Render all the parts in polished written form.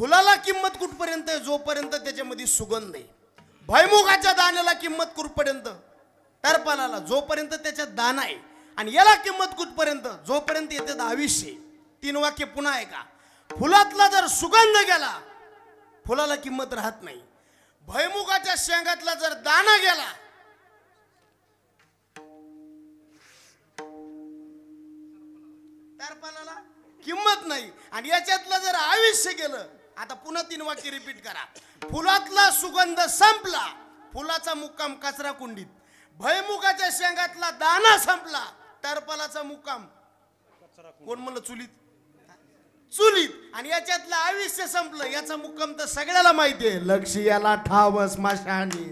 फुलाला किंमत कुठपर्यंत आहे? जोपर्यंत त्याच्यामध्ये सुगंध आहे. भैमुगाच्या दाण्याला किंमत कुठपर्यंत? टरपालाला, जोपर्यंत त्याच्यात दाना आहे. आणि याला किंमत कुठपर्यंत? जोपर्यंत येते आयुष्य. 3 वाक्य पुन्हा आहे का? फुलातला जर सुगंध गेला फुलाला किंमत राहत नाही. भैमुगाच्या शेंगातला जर दाना गेला टरपालाला किंमत नाही. आणि याच्यातलं जर आयुष्य गेलं, आता पुन्हा 3 वाक्य रिपीट करा. फुलातला सुगंध संपला, फुलाचा मुक्काम कचरा कुंडीत. भैमुगाच्या शेंगातला दाना संपला, टरपालाचा मुक्काम कोण म्हणलं? चुलीत. चुलीत. आणि याच्यातलं आयुष्य संपलं, याचा मुक्काम तर सगळ्याला माहिती आहे. लक्ष याला ठाव स्मशानी.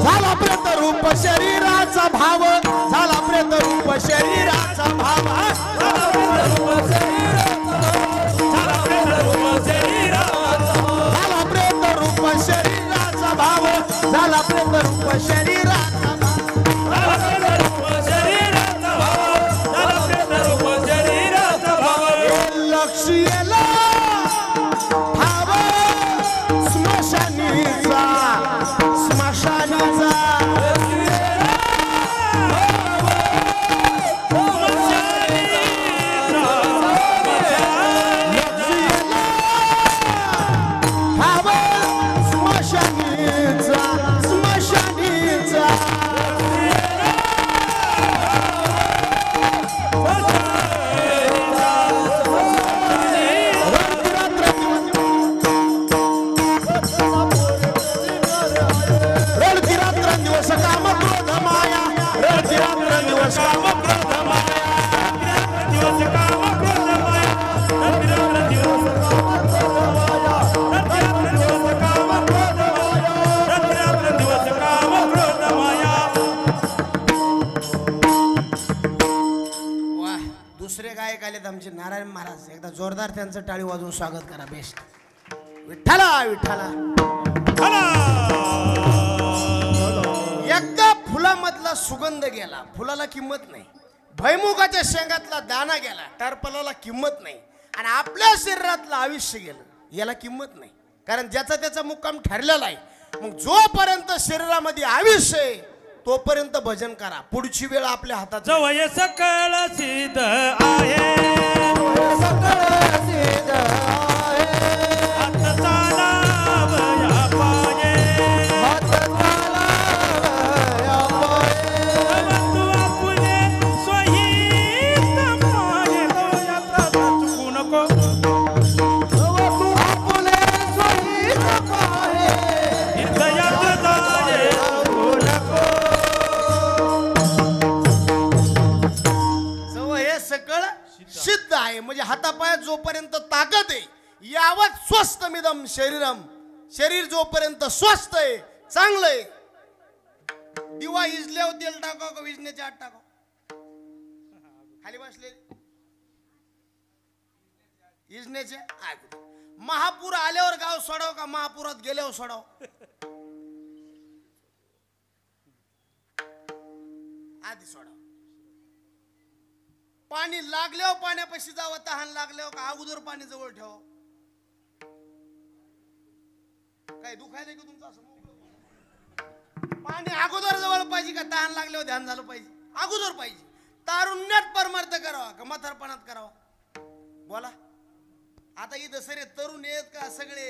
झाला प्रेत रूप शरीराचा भाव, झाला प्रेत रूप शरीराचा भाव, झाला प्रेत रूप शरीराचा भाव, झाला प्रेत रूप शरीराचा भाव, झाला प्रेत रूप शरीराचा भाव, झाला प्रेत रूप शरीराचा भाव, झाला प्रेत रूप शरीराचा भाव, झाला प्रेत रूप शरीराचा भाव. लक्ष याला भाव स्मशानीचा, स्मशानीचा. दुसरे गायक आलेत आमचे नारायण महाराज. एकदा जोरदार त्यांचं टाळी वाजवून स्वागत करा. बेस्ट. विठ्ठला विठ्ठला. एकदा फुलामधला सुगंध गेला, फुलाला किंमत नाही. भैमुगाच्या शेंगातला दाना गेला, टरपालाला किंमत नाही. आणि आपल्या शरीरातलं आयुष्य गेलं, याला किंमत नाही. कारण ज्याचा त्याचा मुक्काम ठरलेला आहे. मग जोपर्यंत शरीरामध्ये आयुष्य आहे तोपर्यंत भजन करा. पुढची वेळ आपल्या हातात. जवळ सकळ सिद्ध आहे, सकळ सिद्ध आहे, हात चालाव या पाये, हात चालाव या पाये, तू आपले स्वहित माये, यात्रा चुकू नको, तू आपले स्वहित पाहे, हृदयात जाये जाऊ नको. सकळ सिद्ध आहे म्हणजे हातापायात जोपर्यंत ताकद आहे, यावत स्वस्थ मिदम शरीरम. शरीर जोपर्यंत स्वस्थ आहे, चांगलं आहे. दिवा इजल्यावर तेल टाकाव का विजण्याच्या आत टाकाव? खाली बसले इजण्याचे. महापूर आल्यावर गाव सोडाव का महापुरात गेल्यावर सोडाव? आधी सोडाव. पाणी लागल्यावर पाण्यापाशी जावं, तहान लागल्यावर का अगोदर पाणी जवळ ठेवा? काय दुखायला की तुमचं असं? पाणी अगोदर जवळ पाहिजे का तहान लागल्यावर ध्यान झालं पाहिजे? अगोदर पाहिजे. तारुण्यात परमार्थ करावा का म्हातारपणात करावा? बोला. आता इथं सरे तरुण आहेत का सगळे?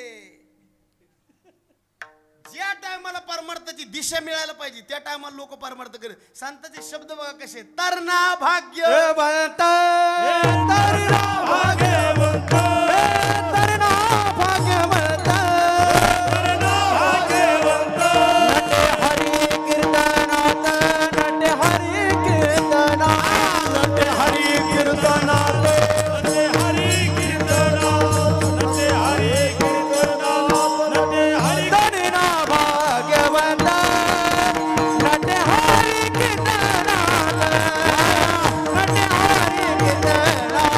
ज्या टायमाला परमार्थाची दिशा मिळायला पाहिजे त्या टायमाला लोक परमार्थ करत. संतांचे शब्द बघा कसे. तरणा भाग्य भाग्यवंत, तरणा भाग्यवंत, तरणा भाग्यवंत, तरणा भाग्यवंत. नटे हरी कीर्तनात, नटे हरी कीर्तनात, नटे हरी कीर्तनात, नटे हरी कीर्तनात, नटे हरी कीर्तनात, नटे हरी तरणा भाग्यवंत, नटे हरी कीर्तनात, नटे हरी कीर्तनात.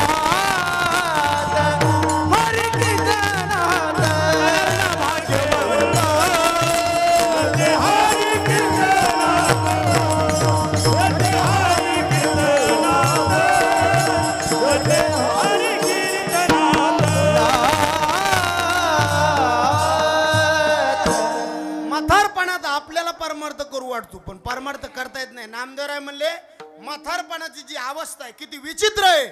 परमार्थ करू वाटतो पण परमार्थ करता येत नाही. नामदेवराय म्हणले म्हातारपणाची जी अवस्था आहे किती विचित्र आहे.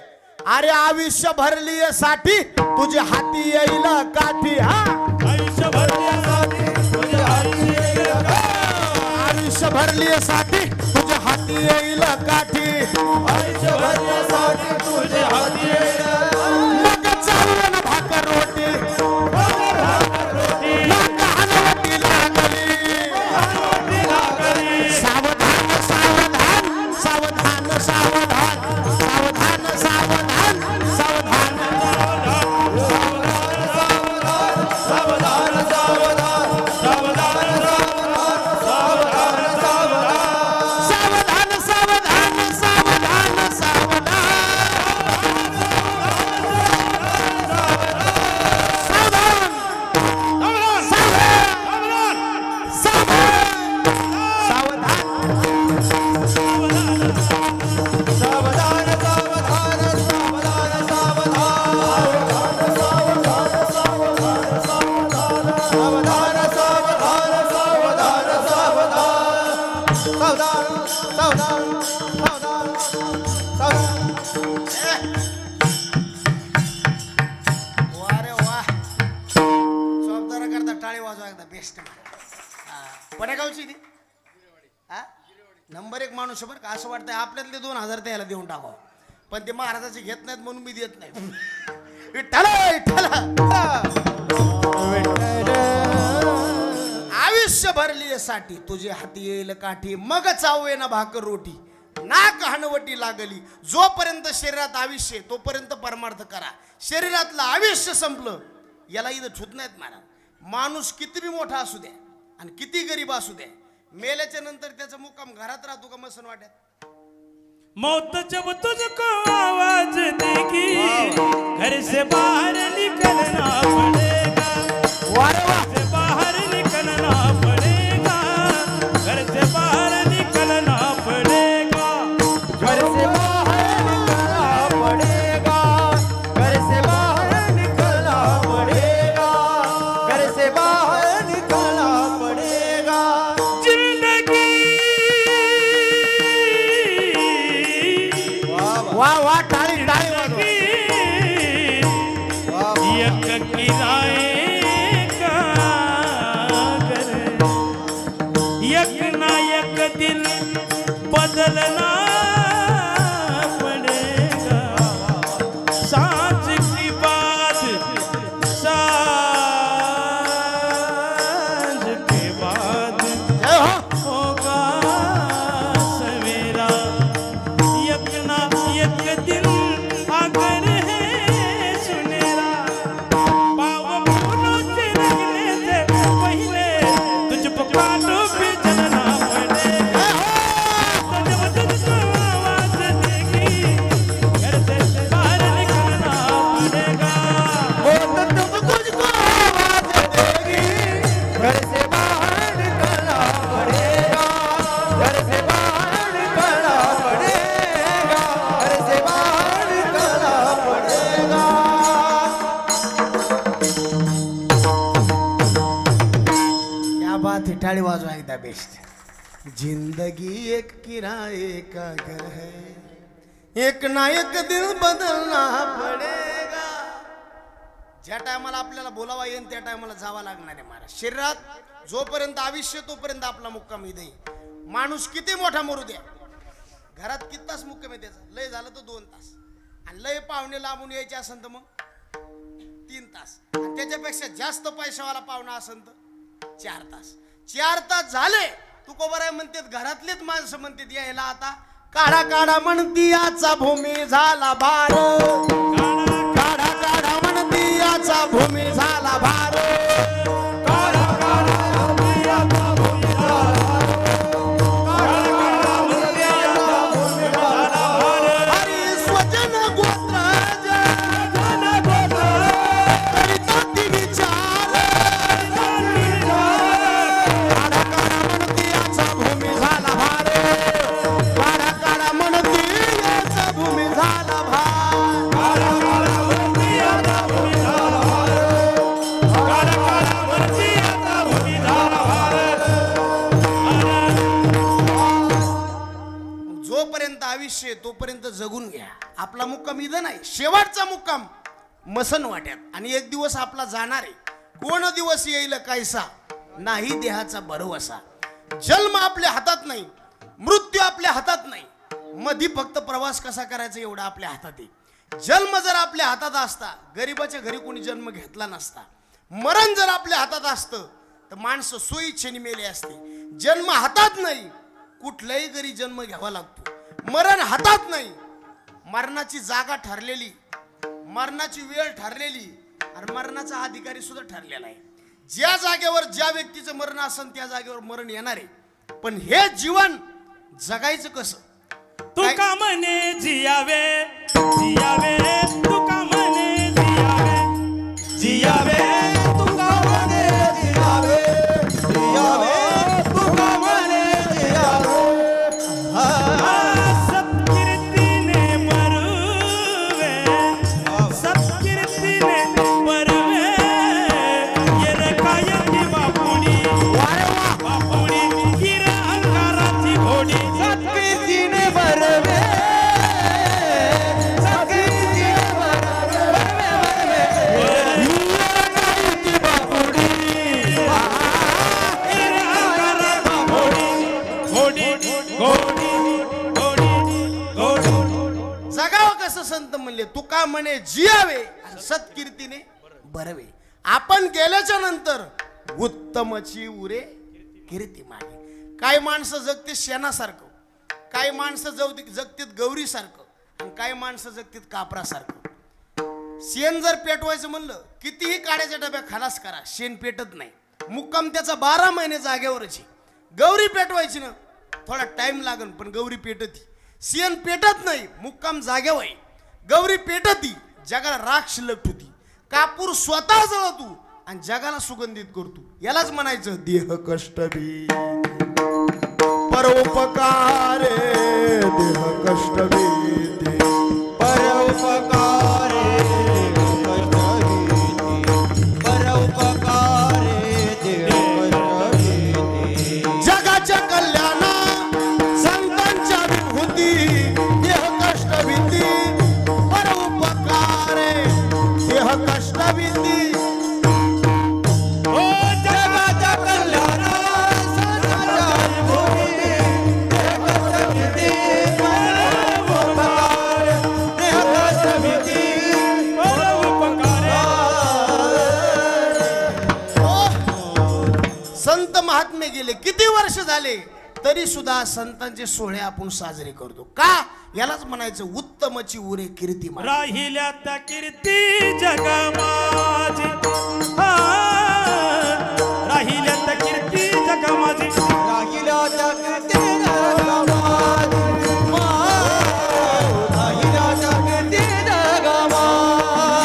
अरे आयुष्य भरली साठी तुझे हाती येईल काठी. हा आयुष्य भरण्यासाठी तुझ्या हाती येईल आयुष्य भरली साठी तुझे हाती येईल काठी. आयुष्य भरण्यासाठी तुझ्या हाती येईल मग चालून भाकर रोटी मग हलवटी लागली. सावधान सावधान सावधान सावधान सावधान सावधान सावधान सावधान सावधान सावधान वारे वा जबाबदार करता टाळी वाजवा एकदा बेस्ट. पडेगावची ती हा नंबर एक माणूस बरं का. असं वाटतंय आपल्यातले 2000 त्याला देऊन टाकावं पण ते महाराजाचे घेत नाहीत म्हणून मी देत नाही. विठ्ठल विठ्ठल आयुष्य भरली साठी तुझे हाती येईल काठी मग चावे ना भाकर रोटी नाक हनवटी लागली. जोपर्यंत शरीरात आयुष्य आहे, तोपर्यंत परमार्थ करा. शरीरातलं आयुष्य संपलं याला इथं छूत नाहीत महाराज. माणूस किती बी मोठा असू द्या आणि किती गरीब असू द्या मेल्याच्या नंतर त्याचा मुक्काम घरात राहतो का मसन वाट्यात. मौत जब तुझको आवाज देगी घर से बाहर निकलना पड़ेगा. वारे वा घर से बाहर निकलना पड़ेगा. घर से बाहर निकलना पड़ेगा. घर से बाहर निकलना पड़ेगा. घर से बाहर निकलना पड़ेगा. घर से बाहर निकलना पड़ेगा. जिंदगी वा वा टाळी टाळी वाजवा. एक किराए का घर एक ना एक दिन बदलना पड़ेगा. सांझ की बात सांझ के बाद जय हो. होगा सवेरा. एक ना एक दिन अगर है सुनेरा. पाव फूलों से रंगने से पहले तुझको कांटों पे चलना पड़ेगा. जब तुझको आवाज देगी घर से बाहर निकलना पड़ेगा. वो तो तुम मुझको आवाज देगी. घर से बाहर निकलना पड़ेगा. घर से बाहर निकलना पड़ेगा. घर से बाहर निकलना पड़ेगा. क्या बात है टाळी वाजवा एकदा बेस्ट. जिंदगी एक किराए का घर है एक ना एक दिन बदलना पडेगा. ज्या टायमाला आपल्याला बोलावा येईल त्या टायमाला जावा लागणार आहे महाराज. शरीरात जोपर्यंत आयुष्य तोपर्यंत आपला मुक्काम इथे. माणूस किती मोठा मरू द्या घरात किती तास मुक्काम आहे त्याचा. लय झालं तर 2 तास आणि लय पाहुणे लांबून यायचे असेल तर मग 3 तास आणि त्याच्यापेक्षा जास्त पैशावाला पाहुणा असेल तर 4 तास. 4 तास झाले तू कोबराय म्हणतात घरातलीच माणसं म्हणतात यायला आता काढा काढा म्हणती याचा भूमी झाला भार. काढा काढा म्हणती याचा भूमी झाला भार. काढा काढा म्हणती याचा भूमी झाला भार. हरी स्वजन गोत्र करिता ती विचार. काढा काढा म्हणती याचा भूमी झाला भार. काढा काढा म्हणती याचा भूमी झाला भार. काढा काढा म्हणती याचा भूमी झाला भार. काढा आयुष्य आहे तोपर्यंत जगून घ्या. आपला मुक्काम इथं नाही, शेवटचा मुक्काम मसन वाट्यात. आणि एक दिवस आपला जाणार आहे. कोण दिवस येईल कायसा, नाही देहाचा भरवसा. जन्म आपल्या हातात नाही, मृत्यू आपल्या हातात नाही. मधी फक्त प्रवास कसा करायचा एवढा आपल्या हातात आहे. जन्म जर आपल्या हातात असता, गरिबाच्या घरी कोणी जन्म घेतला नसता. मरण जर आपल्या हातात असतं तर माणसं सोयीच्छेने मेले असते. जन्म हातात नाही, कुठल्याही घरी जन्म घ्यावा लागतो. मरण हातात नाही, मरणाची जागा ठरलेली, मरणाची वेळ ठरलेली आणि मरणाचा अधिकारी सुद्धा ठरलेला आहे. ज्या जागेवर ज्या व्यक्तीचं मरण असेल त्या जागेवर मरण येणार आहे. पण हे जीवन जगायचं कसं? तुका म्हणे जियावे जियावे, तुका म्हणे जियावे जियावे, तुका म्हणे जियावे जियावे, तुका म्हणे जियावे. सत्कीर्तीने मरुवे, सत्कीर्तीने मरुवे, येर कायती बापुडी बापुडी, हिर अंगाराची घोडी. सत्कीर्तीने बरवे, सत्कीर्तीने बरवे, कायती बापुडी, हिर अंगाराची घोडी घोडी घोडी घोडी. जगावं कसं संत म्हणले? तुका म्हणे जियावे आणि सत्कीर्तीने बरवे. आपण गेल्याच्या नंतर उत्तमची उरे कीर्ती मागे. काही माणसं जगते शेणासारखं, काही माणसं जगतीत गौरीसारखं आणि काही माणसं जगतीत कापरासारखं. शेण जर पेटवायचं म्हणलं कितीही काड्याच्या डब्या खलास करा, शेण पेटत नाही. मुक्काम त्याचा 12 महिने जागेवरच आहे. गौरी पेटवायची ना थोडा टाइम लागल, पण गौरी पेटती. शेण पेटत नाही, मुक्काम जागेवर आहे. गौरी पेटती, जगाला राख शिल्लक होती. कापूर स्वतः जळतो आणि जगाला सुगंधित करतो. यालाच म्हणायचं देह कष्ट भी परोपकारे, देह कष्ट भीती परोपकारे कष्टभीती, परोपकारे देव कष्टभीती. जगाच्या कल्याणा संतांच्या विभूती, देह कष्ट भीती परोपकारे, देह कष्ट भीती. ओ जगाच्या कल्याणा संतांच्या विभूती, देह कष्टभीती, परोपकारे देह कष्टभीती. संत महात्मे गेले किती वर्ष झाले तरी सुद्धा संतांचे सोहळे आपण साजरे करतो. का? यालाच म्हणायचं उत्तमची उरे कीर्ती मान. राहिल्या त्या कीर्ती जगमाजी, राहिल्या त्या कीर्ती जगमाजी. राहिल्या त्या कीर्ती जगमाजी, राहिल्या त्या कीर्ती जगमाजी.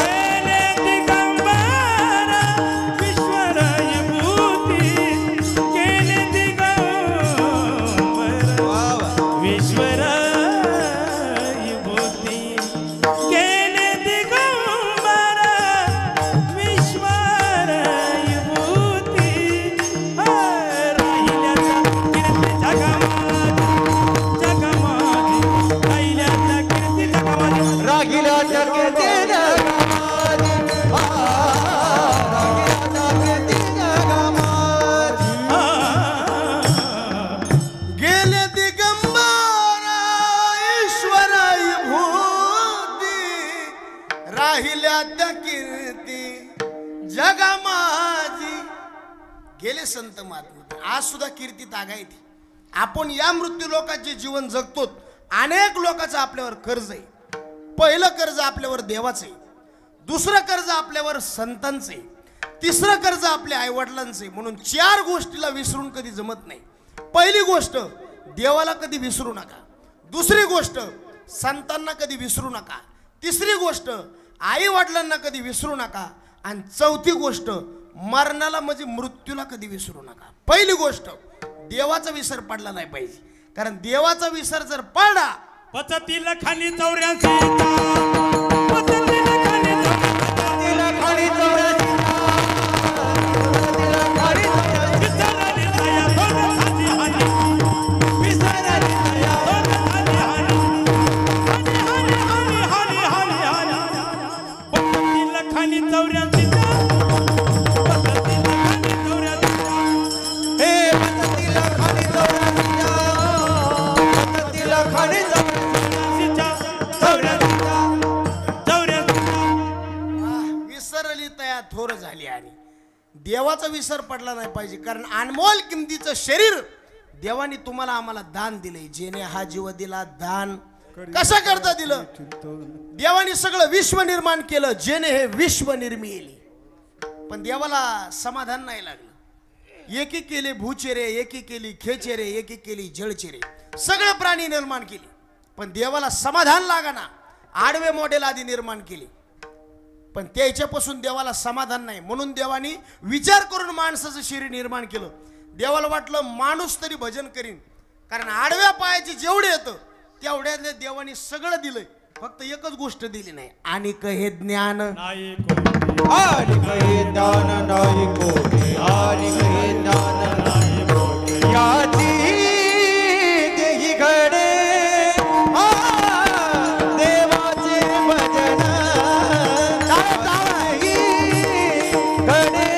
गेले दिगंबर विश्वर विभूती, गेले दिगंबर विश्वर विभूती, गेले दिगंबर विश्वर विभूती. राहिल्या त्या कीर्ती जगमाजी, जगमाजी, राहिल्या त्या कीर्ती जगमाजी. राहिल्या त्या कीर्ती जगमाजी, राहिल्या त्या कीर्ती जगमाजी. गेले दिगंबर ईश्वर विभूती, राहिल्या त्या कीर्ती जगमाजी. गेले संत महात्मा, आज सुद्धा कीर्ती तागायती. आपण या मृत्यू लोकात जे जीवन जगतो, अनेक लोकांचं आपल्यावर कर्ज आहे. पहिलं कर्ज आपल्यावर देवाचं आहे, दुसरं कर्ज आपल्यावर संतांचं आहे, तिसरं कर्ज आपल्या आईवडिलांचं आहे. म्हणून 4 गोष्टीला विसरून कधी जमत नाही. पहिली गोष्ट देवाला कधी विसरू नका, दुसरी गोष्ट संतांना कधी विसरू नका, तिसरी गोष्ट आई वडिलांना कधी विसरू नका आणि चौथी गोष्ट मरणाला म्हणजे मृत्यूला कधी विसरू नका. पहिली गोष्ट देवाचा विसर पडला नाही पाहिजे, कारण देवाचा विसर जर पडला पचतील खाली 84 पचतील खाली 84 तिला खाली चौऱ्याची तिला खाली चौऱ्याची विसरली दया दोन हाती हाती, विसरली दया दोन हाती हाती. पोरं झाली आणि देवाचा विसर पडला नाही पाहिजे. कारण अनमोल किमतीचं शरीर देवानी तुम्हाला आम्हाला दान दिले. जेने हा जीव दिला दान कसा करता दिलं? देवानी सगळं विश्व निर्माण केलं. जेने हे विश्व निर्मिली. पण देवाला समाधान नाही लागलं. एकी केले भूचेरे, एकी केली खेचेरे, एकी केली जळचेरे, सगळे प्राणी निर्माण केले. पण देवाला समाधान लागाना. आडवे मॉडेल आधी निर्माण केले पण त्याच्यापासून देवाला समाधान नाही. म्हणून देवानी विचार करून माणसाचं शरीर निर्माण केलं. देवाला वाटलं माणूस तरी भजन करीन. कारण आडव्या पायाचे जेवढे येतं तेवढ्यातले देवानी सगळं दिलंय. फक्त एकच गोष्ट दिली नाही. आणि हे ज्ञान नाही कोणी आणि काही ज्ञान नाही कोणी, आणि काही ज्ञान नाही कोणी. याची देही घडे देवाचे भजन. याची घडे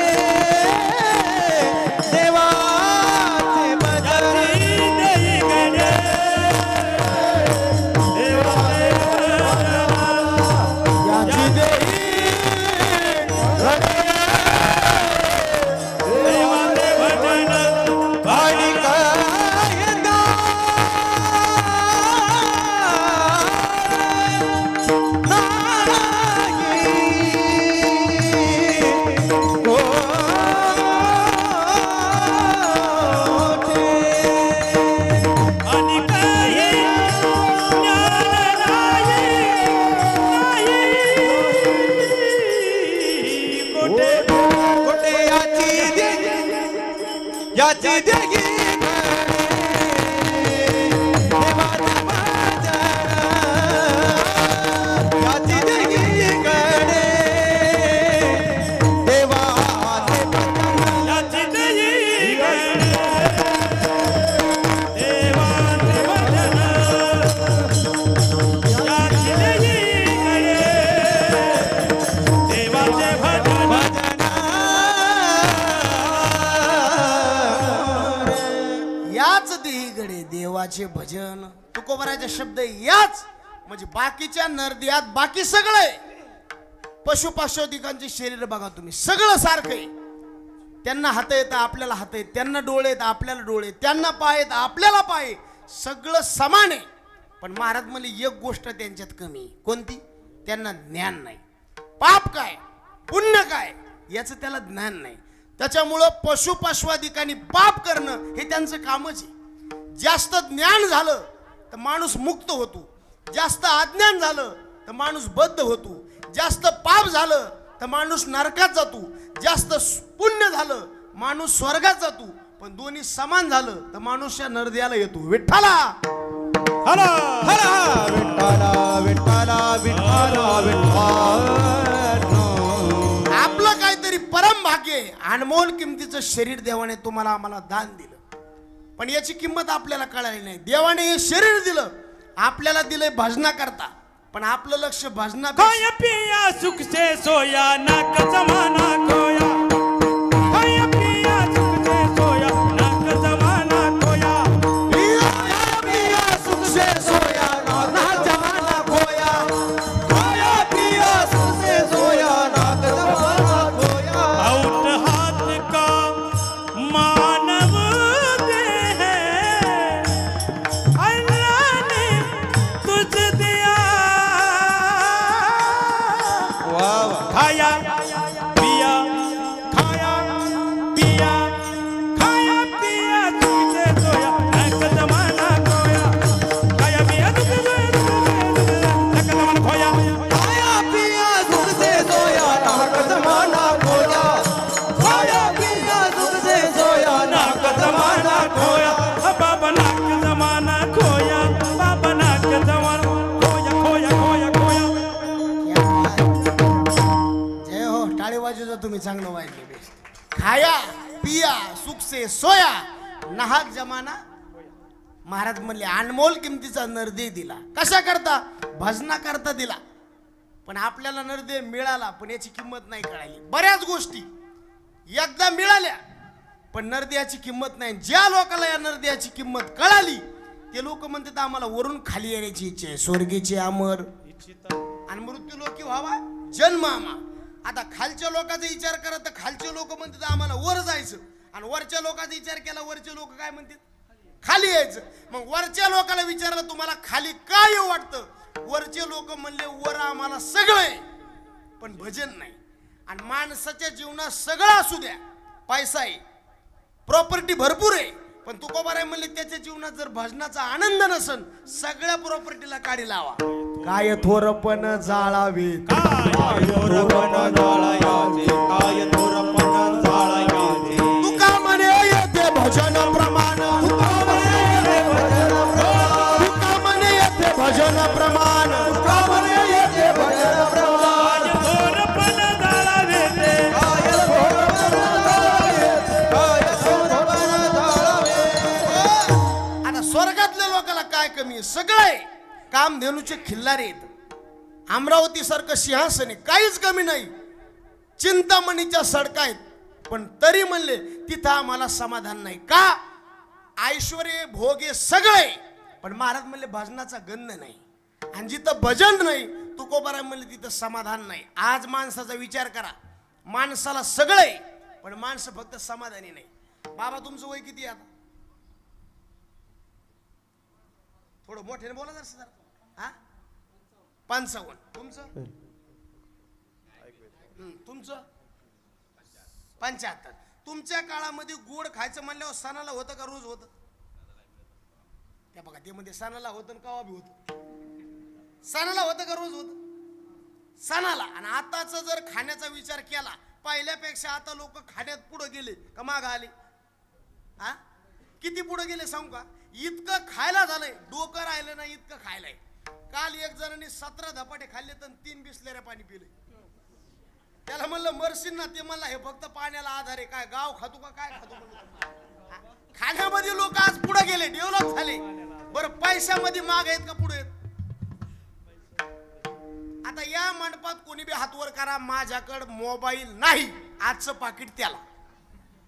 देवाचे भजन. याची देही आणि काय आणि काही ज्ञान नाही कोठे कोठे याची देगी देवाचे भजन. याची देगी कडे देवाचे भजन. याची देही घडे देवाचे भजन. याची देही घडे देवाचे भजन. याच देहीकडे देवाचे भजन. तुकोबराचा शब्द आहे याच. म्हणजे बाकीच्या नरद्यात बाकी सगळं आहे. पशु पशुधिकांचे शरीर बघा तुम्ही, सगळं सारखं आहे. त्यांना हात येतं आपल्याला हात आहेत, त्यांना डोळे आहेत आपल्याला डोळे, त्यांना पाय आहेत आपल्याला पाय. सगळं समान आहे. पण महाराज मला एक गोष्ट त्यांच्यात कमी आहे. कोणती? त्यांना ज्ञान नाही. पाप काय पुण्य काय याचं त्याला ज्ञान नाही. त्याच्यामुळं पशु पशुधिकांनी पाप करणं हे त्यांचं कामच आहे. जास्त ज्ञान झालं तर माणूस मुक्त होतो. जास्त अज्ञान झालं तर माणूस बद्ध होतो. जास्त पाप झालं तर माणूस नरकात जातो. जास्त पुण्य झालं माणूस स्वर्गात जातो. पण दोन्ही समान झालं तर माणूस या नरद्याला येतो. विठ्ठला हला हरा विठ्ठला विठ्ठला विठ्ठला विठ्ठला. आपलं काहीतरी परम भाग्य आहे. अनमोल किमतीचं शरीर देवाने तुम्हाला आम्हाला दान दिलं. पण याची किंमत आपल्याला कळाली नाही. देवाने हे शरीर दिलं आपल्याला दिलंय भजना करता. पण आपलं लक्ष भजना खाया पिया सुख से सोया नाक जमाना खोया. खाया पिया सुख से सोया नाक जमाना खोया. सुख से सोया ना जमाना खोया. खाया पिया सुख से सोया ना जमाना खोया. आउट हाथ का मानव दे है अल्लाह ने तुझ दिया. वाह वाह. खाया पिया खाया पिया खाया पिया सुख से सोया नाक जमाना खोया. खाया पिया सुख से नाक जमाना खोया. खाया पिया सुख से सोया ना जमाना खोया. खाया पिया सुख से सोया ना जमाना खोया. बाबा नाक जमाना खोया. बाबा नाक जमाना खोया खोया खोया खोया. जय हो. टाळी वाजवता तुम्ही चांगलं वाजले. खाया पिया सुख से सोया नाहक जमाना. महाराज म्हणले अनमोल किमतीचा नरदेह दिला. कशा करता? भजना करता दिला. पण आपल्याला नरदेह मिळाला पण याची किंमत नाही कळाली. बऱ्याच गोष्टी एकदा मिळाल्या पण नरदेहाची किंमत नाही. ज्या लोकांना या नरदेहाची किंमत कळाली ते लोक म्हणतात आम्हाला वरून खाली येण्याची इच्छा आहे. स्वर्गीचे अमर आणि मृत्यूलोकी व्हावा जन्म आमा. आता खालच्या लोकांचा विचार करा तर खालचे लोक म्हणतात आम्हाला वर जायचं, आणि वरच्या लोकांचा विचार केला वरचे लोक काय म्हणतात खाली यायचं. मग वरच्या लोकांना विचारलं तुम्हाला खाली काय वाटतं, वरचे लोक म्हणले वर आम्हाला सगळं आहे पण भजन नाही. आणि माणसाच्या जीवनात सगळं असू द्या, पैसा आहे, प्रॉपर्टी भरपूर आहे, पण तुकोबाराय म्हणले त्याच्या जीवनात जर भजनाचा आनंद नसन सगळ्या प्रॉपर्टीला काढी लावा. काय थोरपण जाळावे, काय थोरपण जाळायाचे, काय थोरपण जाळायाचे. तुका म्हणे येते भजन प्रमाण, तुका म्हणे येते भजन प्रमाण, तुका म्हणे येते भजन प्रमाण. थोरपण जाळावे ते, काय थोरपण जाळावे, काय थोरपण जाळावे. आता स्वर्गातल्या लोकांना काय कमी आहे, सगळं आहे. कामधेनूचे खिल्लारे आहेत, अमरावती सारखं सिंहासन आहे, काहीच कमी नाही. चिंतामणीच्या सडका आहेत, पण तरी म्हणले तिथं आम्हाला समाधान नाही. का? ऐश्वर्य भोगे सगळे, पण महाराज म्हणले भजनाचा गंध नाही. आणि जिथं भजन नाही तुकोबाराय म्हणले तिथं समाधान नाही. आज माणसाचा विचार करा, माणसाला सगळं आहे पण माणसं फक्त समाधानी नाही. बाबा तुमचं वय किती आहे आता? थोडं मोठ्याने बोला जरा. हा 55. तुमचं? तुमचं 75. तुमच्या काळामध्ये गोड खायचं म्हणल्यावर सणाला होतं का रोज होतं? त्या बघा ते मध्ये सणाला होतं का बी होतं, सणाला होतं का रोज होतं? सणाला. आणि आताच जर खाण्याचा विचार केला पहिल्यापेक्षा आता लोक खाण्यात पुढे गेले का माग आले? हा किती पुढे गेले सांगू का? इतकं खायला झालंय, डोकं राहिलं नाही इतकं खायलाय. काल एक जणांनी 17 धपाटे खाल्ले तर 3 बिसलेऱ्या पाणी पिले. त्याला म्हणलं मरशील ना, ते म्हणला हे फक्त पाण्याला आधार आहे, काय गाव खातो का काय खातो म्हणलं. खाण्यामध्ये लोक आज पुढे गेले, डेव्हलप झाले. बरं पैशामध्ये माग आहेत का पुढे? आता या मंडपात कोणी बी हात वर करा, माझ्याकडे मोबाईल नाही, आजचं पाकिट त्याला,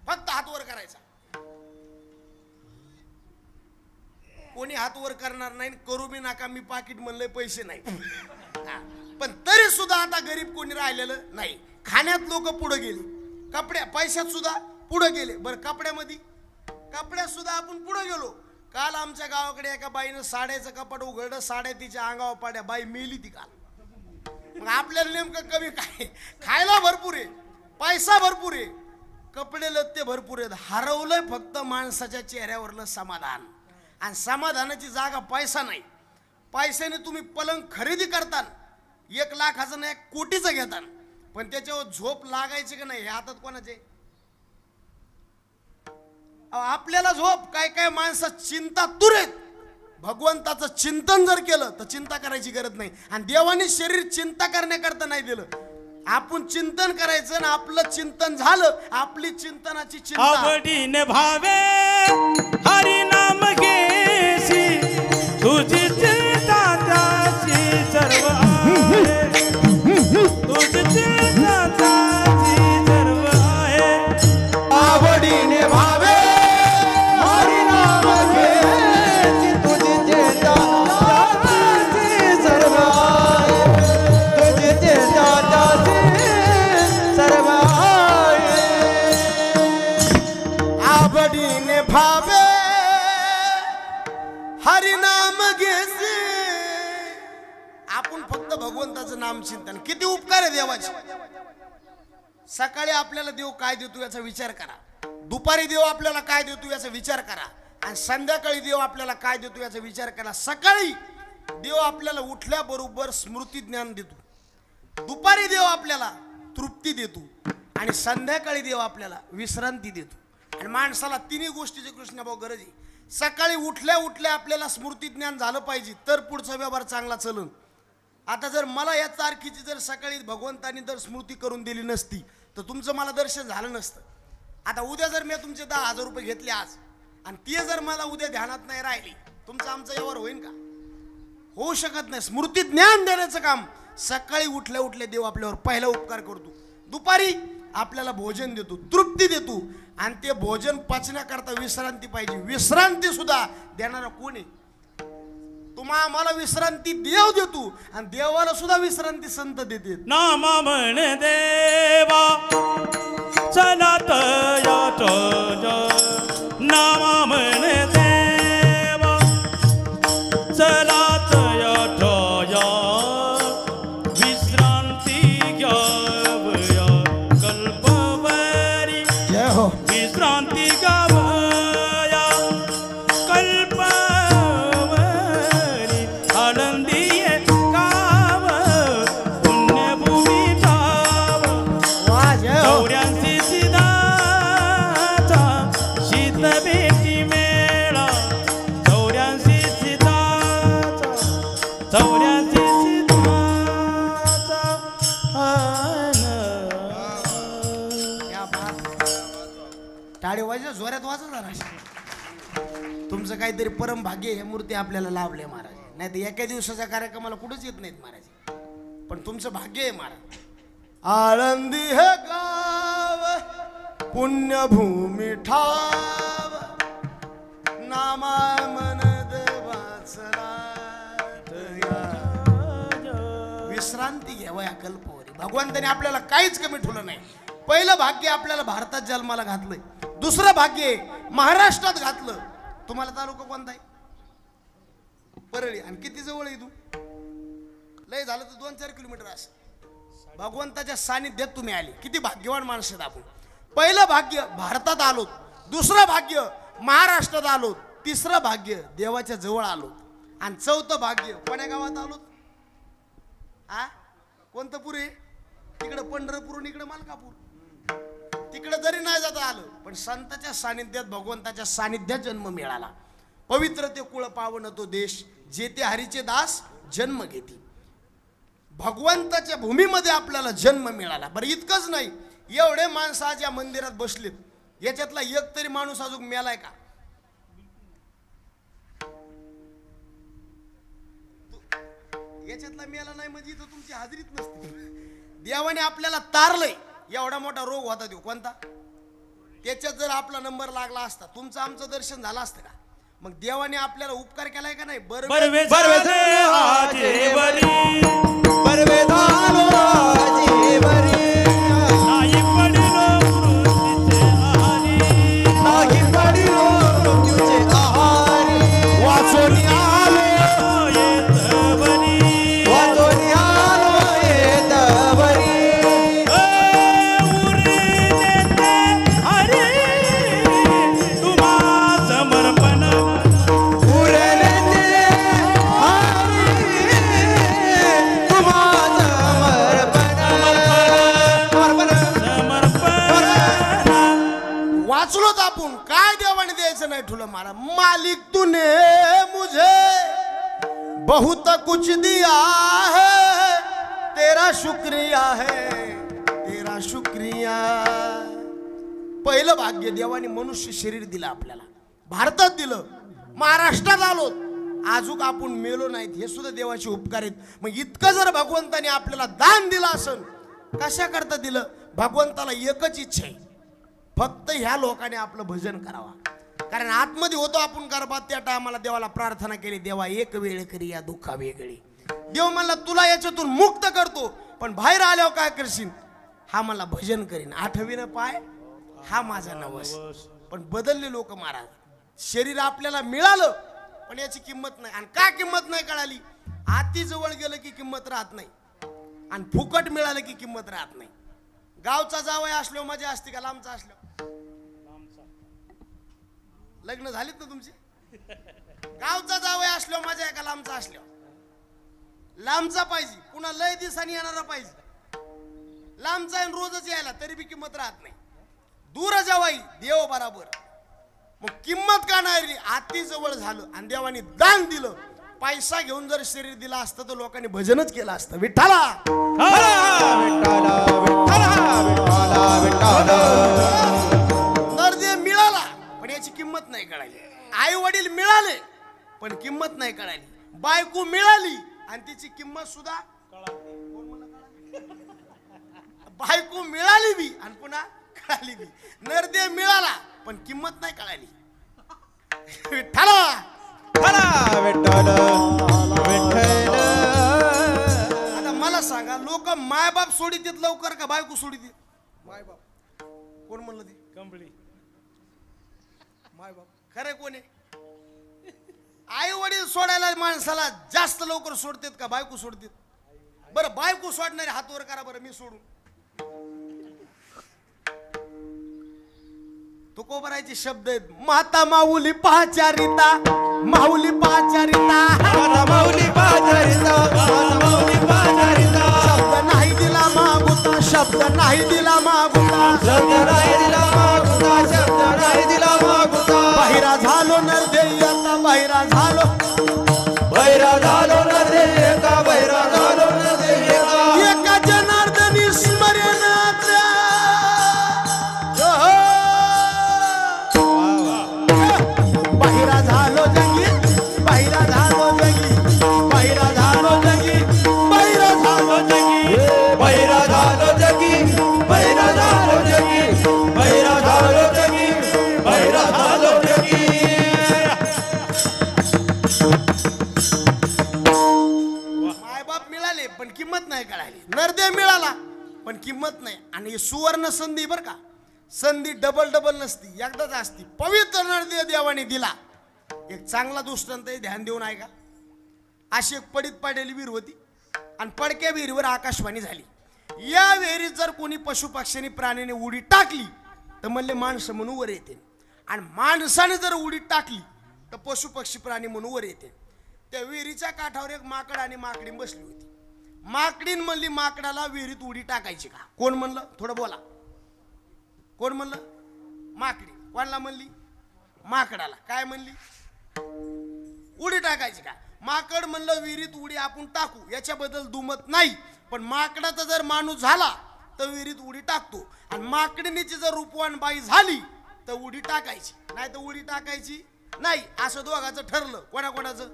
फक्त हात वर करायचा. कोणी हात वर करणार नाही, करू बी नका, मी पाकिट म्हणलंय पैसे नाही. पण तरी सुद्धा आता गरीब कोणी राहिलेलं नाही. खाण्यात लोक पुढे गेले, कपड्या पैशात सुद्धा पुढे गेले. बरं कपड्यात सुद्धा आपण पुढे गेलो. काल आमच्या गावाकडे एका बाईनं साड्याचं कपाट उघडलं, साड्या तिच्या अंगावर पाड्या, बाई मेली ती काल. मग आपल्याला नेमकं कमी काय? खायला भरपूर आहे, पैसा भरपूर आहे, कपडे लत्ते भरपूर आहेत, हरवलंय फक्त माणसाच्या चेहऱ्यावरलं समाधान. आणि समाधानाची जागा पैसा नाही. पैशाने तुम्ही पलंग खरेदी करता, 1 लाखाचं नाही 1 कोटीचं घेता, पण त्याच्यावर झोप लागायची का नाही हे हातात कोणाचे? आपल्याला झोप काय काय माणसं चिंता तुरेत. भगवंताचं चिंतन जर केलं तर चिंता करायची गरज नाही. आणि देवाने शरीर चिंता करण्याकरता नाही दिलं, आपण चिंतन करायचं. आणि आपलं चिंतन झालं, आपली चिंतनाची चिंता आवडीने भावे हरी नाम घेसी, तुझी चिंता त्याची सर्व आहे, तुझी चिंता त्याची सर्व आहे. आवडीने भावे हरी नाम घेसी, तुझी चिंता त्याची सर्व आहे, तुझी चिंता त्याची सर्व आहे. आवडीने भावे हरी नाम घेसे. आपण फक्त भगवंताचं नाम चिंतन. किती उपकार आहे देवाचे. सकाळी आपल्याला देव काय देतो याचा विचार करा, दुपारी देव आपल्याला काय देतो याचा विचार करा, आणि संध्याकाळी देव आपल्याला काय देतो याचा विचार करा. सकाळी देव आपल्याला उठल्याबरोबर स्मृती ज्ञान देतो, दुपारी देव आपल्याला तृप्ती देतो, आणि संध्याकाळी देव आपल्याला विश्रांती देतो. आणि माणसाला तिन्ही गोष्टीची कृष्णभाऊ गरज आहे. सकाळी उठल्या उठल्या आपल्याला स्मृती ज्ञान झालं पाहिजे तर पुढचा व्यवहार चांगला चलन. आता जर मला या तारखेची जर सकाळी भगवंतानी जर स्मृती करून दिली नसती तर तुमचं मला दर्शन झालं नसतं. आता उद्या जर मी तुमचे 10,000 रुपये घेतले आज, आणि ते जर मला उद्या ध्यानात नाही राहिली, तुमचं आमचा व्यवहार होईल का? होऊ शकत नाही. स्मृती ज्ञान देण्याचं काम सकाळी उठल्या उठल्या देव आपल्यावर पहिला उपकार करतो. दुपारी आपल्याला भोजन देतो, तृप्ती देतो, आणि ते भोजन पचण्याकरता विश्रांती पाहिजे. विश्रांती सुद्धा देणारा कोण आहे? तुम्हा आम्हाला विश्रांती देव देतो आणि देवाला सुद्धा विश्रांती संत देते. नामा म्हण देवा चला तयात नामा म्हण देवा चला तयात विश्रांती घ्यावया कल्पवरी जय हो. विश्रांती घ्यावया कल्पवरी आनंदी गाव पुण्यभूमी ठाव वा जय हो. 84 सिद्धाचा शीत भेटी मेळा 84 सिद्धाचा 84 सिद्धाचा क्या बात. टाळी वाजव, जोरात वाजव जरा. तुमचं काहीतरी परम भाग्य हे मूर्ती आपल्याला लाभले महाराज. नाही तर एका दिवसाच्या कार्यक्रमाला कुठंच येत नाहीत महाराज. पण तुमचं भाग्य आहे महाराज. आळंदी हे गाव पुण्यभूमी ठाव नामा मन देवाचला विश्रांती घ्यावया कल्पवरी. भगवंताने आपल्याला काहीच कमी ठेवलं नाही. पहिलं भाग्य आपल्याला भारतात जन्माला घातलंय. दुसरं भाग्य महाराष्ट्रात घातलं. तुम्हाला तालुका कोणता आहे? परळी. आणि किती जवळ आहे तू? लय झालं तर 2-4 किलोमीटर असं. भगवंताच्या सानिध्यात तुम्ही आले. किती भाग्यवान माणसं आहेत आपण. पहिलं भाग्य भारतात आलो, दुसरं भाग्य महाराष्ट्रात आलो, तिसरं भाग्य देवाच्या जवळ आलो, आणि चौथं भाग्य कोण्या गावात आलो? आ कोणतं पुर आहे? तिकडं पंढरपूर, इकडं मलकापूर. तिकडे जरी नाही जाता आलं पण संताच्या सानिध्यात, भगवंताच्या सानिध्यात जन्म मिळाला. पवित्र ते कुळ पावन तो देश, जेथे हरीचे दास जन्म घेती. भगवंताच्या भूमीमध्ये आपल्याला जन्म मिळाला. बरं इतकंच नाही, एवढे माणसं आज या मंदिरात बसलेत, याच्यातला एक तरी माणूस अजून मेलाय का? याच्यातला मेला नाही म्हणजे इथं तुमची हाजरीच नसते. देवाने आपल्याला तारलंय. एवढा मोठा रोग होता तो कोणता? त्याच्यात जर आपला नंबर लागला असता, तुमचं आमचं दर्शन झालं असतं का? मग देवाने आपल्याला उपकार केलाय का नाही? बरवे झाले आजेवरी बरवे झालो आजेवरी नाही पडिलो मृत्यूचे आहारी नाही पडिलो मृत्यूचे आहारी वाचून आलो येतवरी वाचून आलो येतवरी उरी देते हरी तुम्हा समर्पण उरले ते हरी तुम्हा समर्पण वाचलोत आपण. काय देवाने द्यायचं नाही ठुलं मला. मालिक तूने मुझे बहुत कुछ दिया है, तेरा शुक्रिया है, तेरा शुक्रिया. पहिलं भाग्य देवाने मनुष्य शरीर दिलं आपल्याला, भारतात दिलं, महाराष्ट्रात आलो, आजूक आपण मेलो नाहीत, हे सुद्धा देवाचे उपकार आहेत. मग इतकं जर भगवंताने आपल्याला दान दिलं असेल, कशा करता दिलं? भगवंताला एकच इच्छा आहे, फक्त ह्या लोकांनी आपलं भजन करावा. कारण आतमध्ये होतो आपण गर्भात, त्या टायमाला देवाला प्रार्थना केली, देवा एक वेळ करी या दुःखा वेगळी. देव म्हणला तुला याच्यातून मुक्त करतो, पण बाहेर आल्यावर काय करशील? हा मला भजन करीन, आठवीनं पाय हा माझा नवस. पण बदलले लोक महाराज. शरीर आपल्याला मिळालं पण याची किंमत नाही. आणि का किंमत नाही कळाली? आती जवळ गेलं की किंमत राहत नाही, आणि फुकट मिळालं की किंमत राहत नाही. गावचा जावई असलो मजा असते का लांबचा असलो? लग्न झालीत ना तुमची? गावचा जावई असलो मजा आहे का लांबचा असलो? लांबचा पाहिजे, पुन्हा लय दिवसांनी येणारा पाहिजे. लांबचा आहे रोजच यायला तरी बी किंमत राहत नाही. दूर जावाई देव बराबर. मग किंमत का नाही? आती जवळ झालं आणि देवाने दान दिलं. पैसा घेऊन जर शरीर दिला असतं तर लोकांनी भजनच केलं असतं. विठ्ठला नरदेव मिळाला पण याची किंमत नाही कळाली. आई वडील मिळाले पण किंमत नाही कळाली. बायको मिळाली आणि तिची किंमत सुद्धा बायको मिळाली बी आणि पुन्हा कळाली बी. नरदेव मिळाला पण किंमत नाही कळाली. विठ्ठला विठ्ठल विठ्ठल. आता मला सांगा लोक मायबाप सोडित लवकर का बायको सोडित? मायबाप. कोण म्हणलं ते? कंबळी. मायबाप. खरं कोण आहे? आई वडील सोडायला माणसाला जास्त लवकर सोडतात का बायको सोडतात? बरं बायको सोडणारे हात वर करा बरं, मी सोडून. तुकोबरायचे शब्द आहेत. माता माऊली पाचारिता, माऊली पाचारिता, माता माऊली पाचारिता, माता माऊली पाचारिता. शब्द नाही दिला मागुता, शब्द नाही दिला मागुता, शब्द नाही दिला मागुता, शब्द नाही दिला मागुता. बाहिरा झालो नरदेयता, बाहिरा झालो, बैरा झालो न देयका, बैरा झालो न देयका. एका जनार्दनी स्मरणाचा बाहिरा झालो जगी, बाहिरा झालो जगी, बाहिरा झालो जगी, बाहिरा झालो जगी. बैरा झालो जगी, बैरा झालो जगी, बैरा झालो जगी, बैरा झालो जगी. मायबाप मिळाले पण किंमत नाही कळाली, नरदेव मिळाला पण किंमत नाही. आणि ही सुवर्ण संधी बर का, संधी डबल डबल नसती, एकदाच असती. पवित्र नरदेव देवाने दिला. एक चांगला दृष्टांत आहे, ध्यान देऊन ऐका. अशी एक पडीत पाडलेली विहीर होती आणि पडक्या विहिरीवर आकाशवाणी झाली. या विहिरीत जर कोणी पशुपक्ष्यांनी प्राण्याने उडी टाकली तर म्हणले माणसं म्हणून वर येते, आणि माणसाने जर उडी टाकली तर पशुपक्षी प्राणी म्हणून वर येते. त्या विहिरीच्या काठावर एक माकड आणि माकडी बसली होती. माकडीन म्हणली माकडाला विहिरीत उडी टाकायची का? कोण म्हणलं? थोडं बोला. कोण म्हणलं? माकडी. कोणाला म्हणली? माकडाला. काय म्हणली? उडी टाकायची का? माकड म्हणलं विहिरीत उडी आपण टाकू, याच्याबद्दल दुमत नाही, पण माकडाचा जर माणूस झाला तर विहिरीत उडी टाकतो, आणि माकडीनीची जर रूपवान बाई झाली तर उडी टाकायची, नाही तर उडी टाकायची नाही. असं दोघांचं ठरलं. कोणाकोणाचं?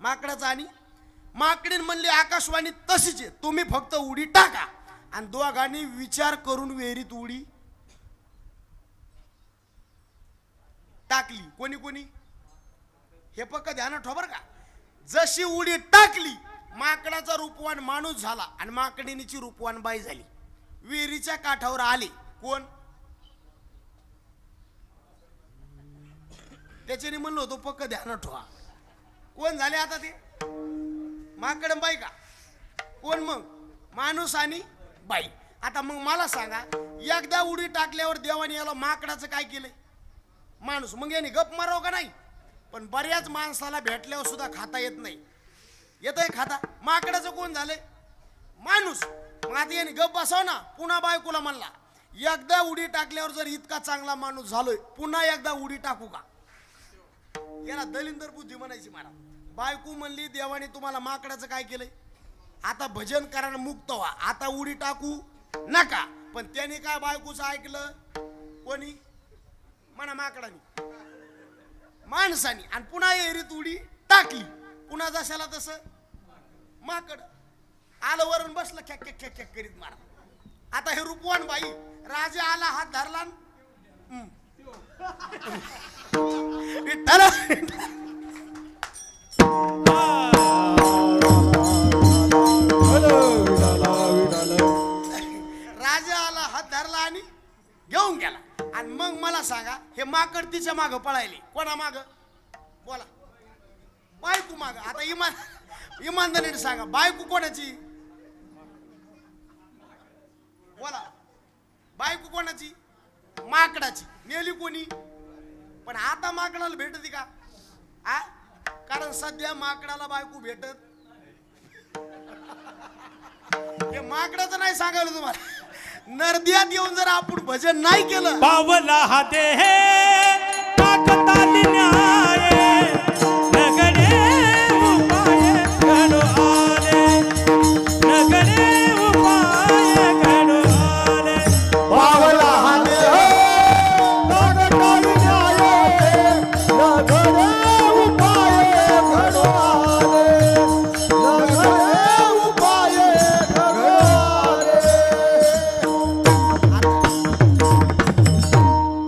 माकडाचं आणि माकडीन म्हणली आकाशवाणी तशीच आहे, तुम्ही फक्त उडी टाका. आणि दोघांनी विचार करून विहिरीत उडी टाकली. कोणी कोणी? हे पक्क ध्यानात ठेवा बरं का. जशी उडी टाकली माकडाचा रूपवान माणूस झाला आणि माकडीनीची रूपवान बाई झाली. विहिरीच्या काठावर आले. कोण? त्याच्याने म्हणलो होतो पक्क ध्यानात ठेवा. कोण झाले आता ते? माकड बाई का? कोण मग? माणूस आणि बाई. आता मग मला सांगा, एकदा उडी टाकल्यावर देवाने याला माकडाचं काय केलंय? माणूस. मग याने गप माराव का नाही? पण बऱ्याच माणसाला भेटल्यावर सुद्धा खाता येत नाही. येतंय खाता? माकडाचं कोण झालंय? माणूस. मग आता याने गप बसाव ना. पुन्हा बायकोला म्हणला, एकदा उडी टाकल्यावर जर इतका चांगला माणूस झालोय, पुन्हा एकदा उडी टाकू का? याला दलिंदर बुद्धी म्हणायची मला. बायको म्हणली देवाने तुम्हाला माकडाचं काय केलंय? आता भजन करायला मुक्त व्हा, आता उडी टाकू नका. पण त्याने काय बायकोचं ऐकलं? कोणी? म्हणा माकडाने, माणसाने. आणि पुन्हा एरीत उडी टाकली. पुन्हा जशाला तसं माकड आलं वरून बसलं, खेक खेक खेक खेक करीत मारा. आता हे रूपवान बाई, राजा आला हात धरला, राजा आला हात धरला आणि घेऊन गेला. आणि मग मला सांगा, हे माकड तिच्या माग पळायले. कोणा माग? बोला. बायको माग. आता इमानदारीने सांगा, बायको कोणाची? बोला. बायको कोणाची? माकडाची. नेली कोणी? पण आता माकडाला भेटते का? कारण सध्या माकडाला बायको भेटत. हे माकडाचं नाही सांगायला तुम्हाला. नरद्यात येऊन जर आपण भजन नाही केलं, पावला हा देह ताकताली न्याय नगरे उपाय घडो आले, नगरे उपाय घडो आले. पावला हा देह ताकताली न्याय नगरे उपाय घडो आले, नगरे उपाय घडो आले.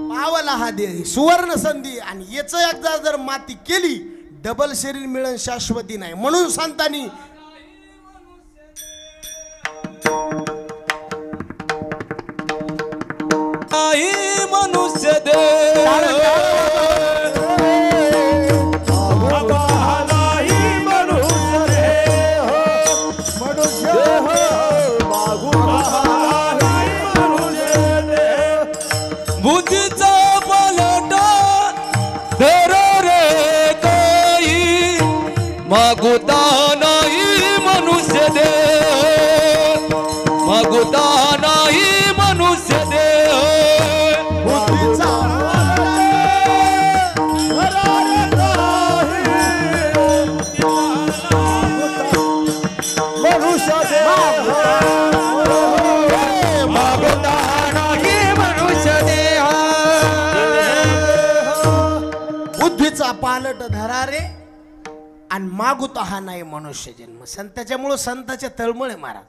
पावला हा देह सुवर्ण संधी. आणि याच एकदा जर माती केली, डबल शरीर मिळणं शाश्वती नाही, म्हणून संतांनी नाही मनुष्य देह बुद्धीचा पलट धरो रे काही मागुता नाही मनुष्य देह मागुता नाही मनुष्य देह बुद्धीचा बुद्धीचा पालट धरा रे आणि मागुता हा नाही मनुष्य जन्म. संताच्यामुळं संताच्या तळमळे महाराज.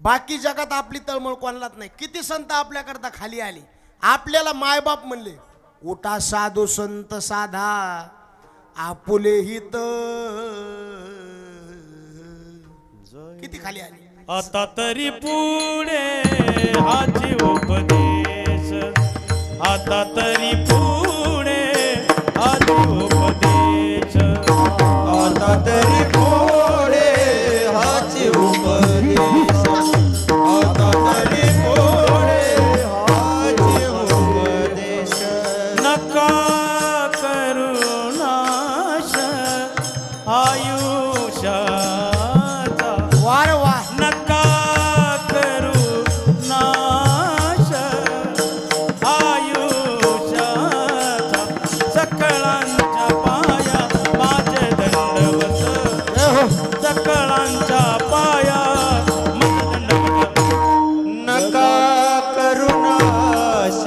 बाकी जगात आपली तळमळ कोणालाच नाही. किती संत आपल्याकरता खाली आली, आपल्याला मायबाप म्हणले उठा साधू संत साधा आपुले हित, किती खाली आली. आता तरी पुढे हाची उपदेश, आता तरी पुढे हाची उपदेश, आता तरी पुढे हाची उपदेश, आता तरी पुढे हाची उपदेश. नका करू नाश आयुष्याचा, वार वा नका करू नाश आयुष्याचा. सकळांच्या पाया माझे दंडवत, सकळांच्या पाया माझे दंडवत. नका करुणाश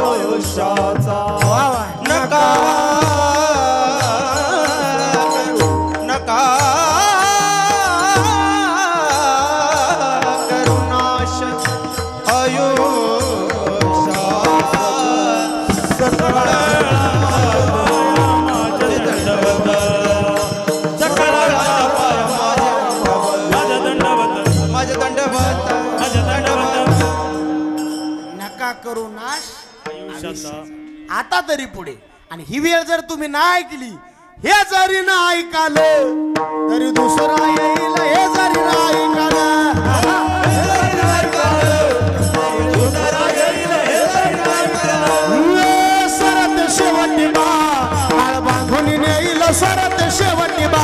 आयुष्याचा, नका नका करुणाश माझ्या दंडवत नका करू नाश आयुष्याचा. आता तरी पुढे. आणि ही वेळ जर तुम्ही नाही ऐकली, हे जरी ना ऐकालं तरी दुसरा येईल, हे जरी ना ऐकालं सरत शेवटी बा हाळ बांधून नेईल, सरत शेवटी बा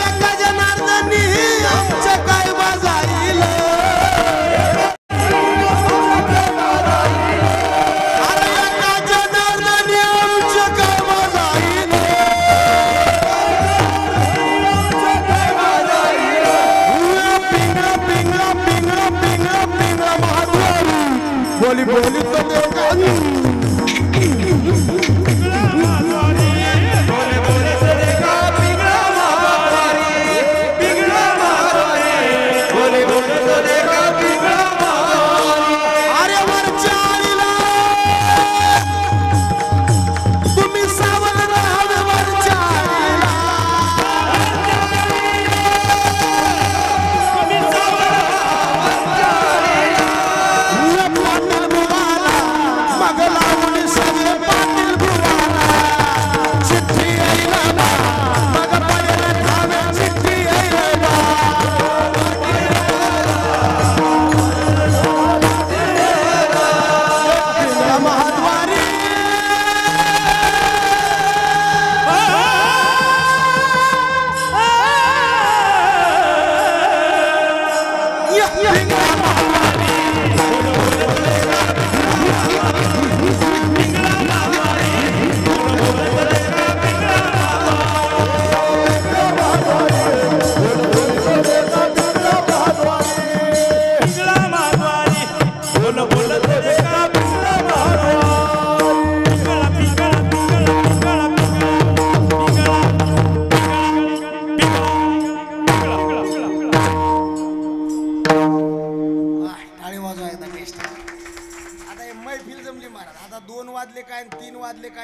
एका जनार्दनी आमच्या काय बाजाईल, अरे एका जनार्दनी आमच्या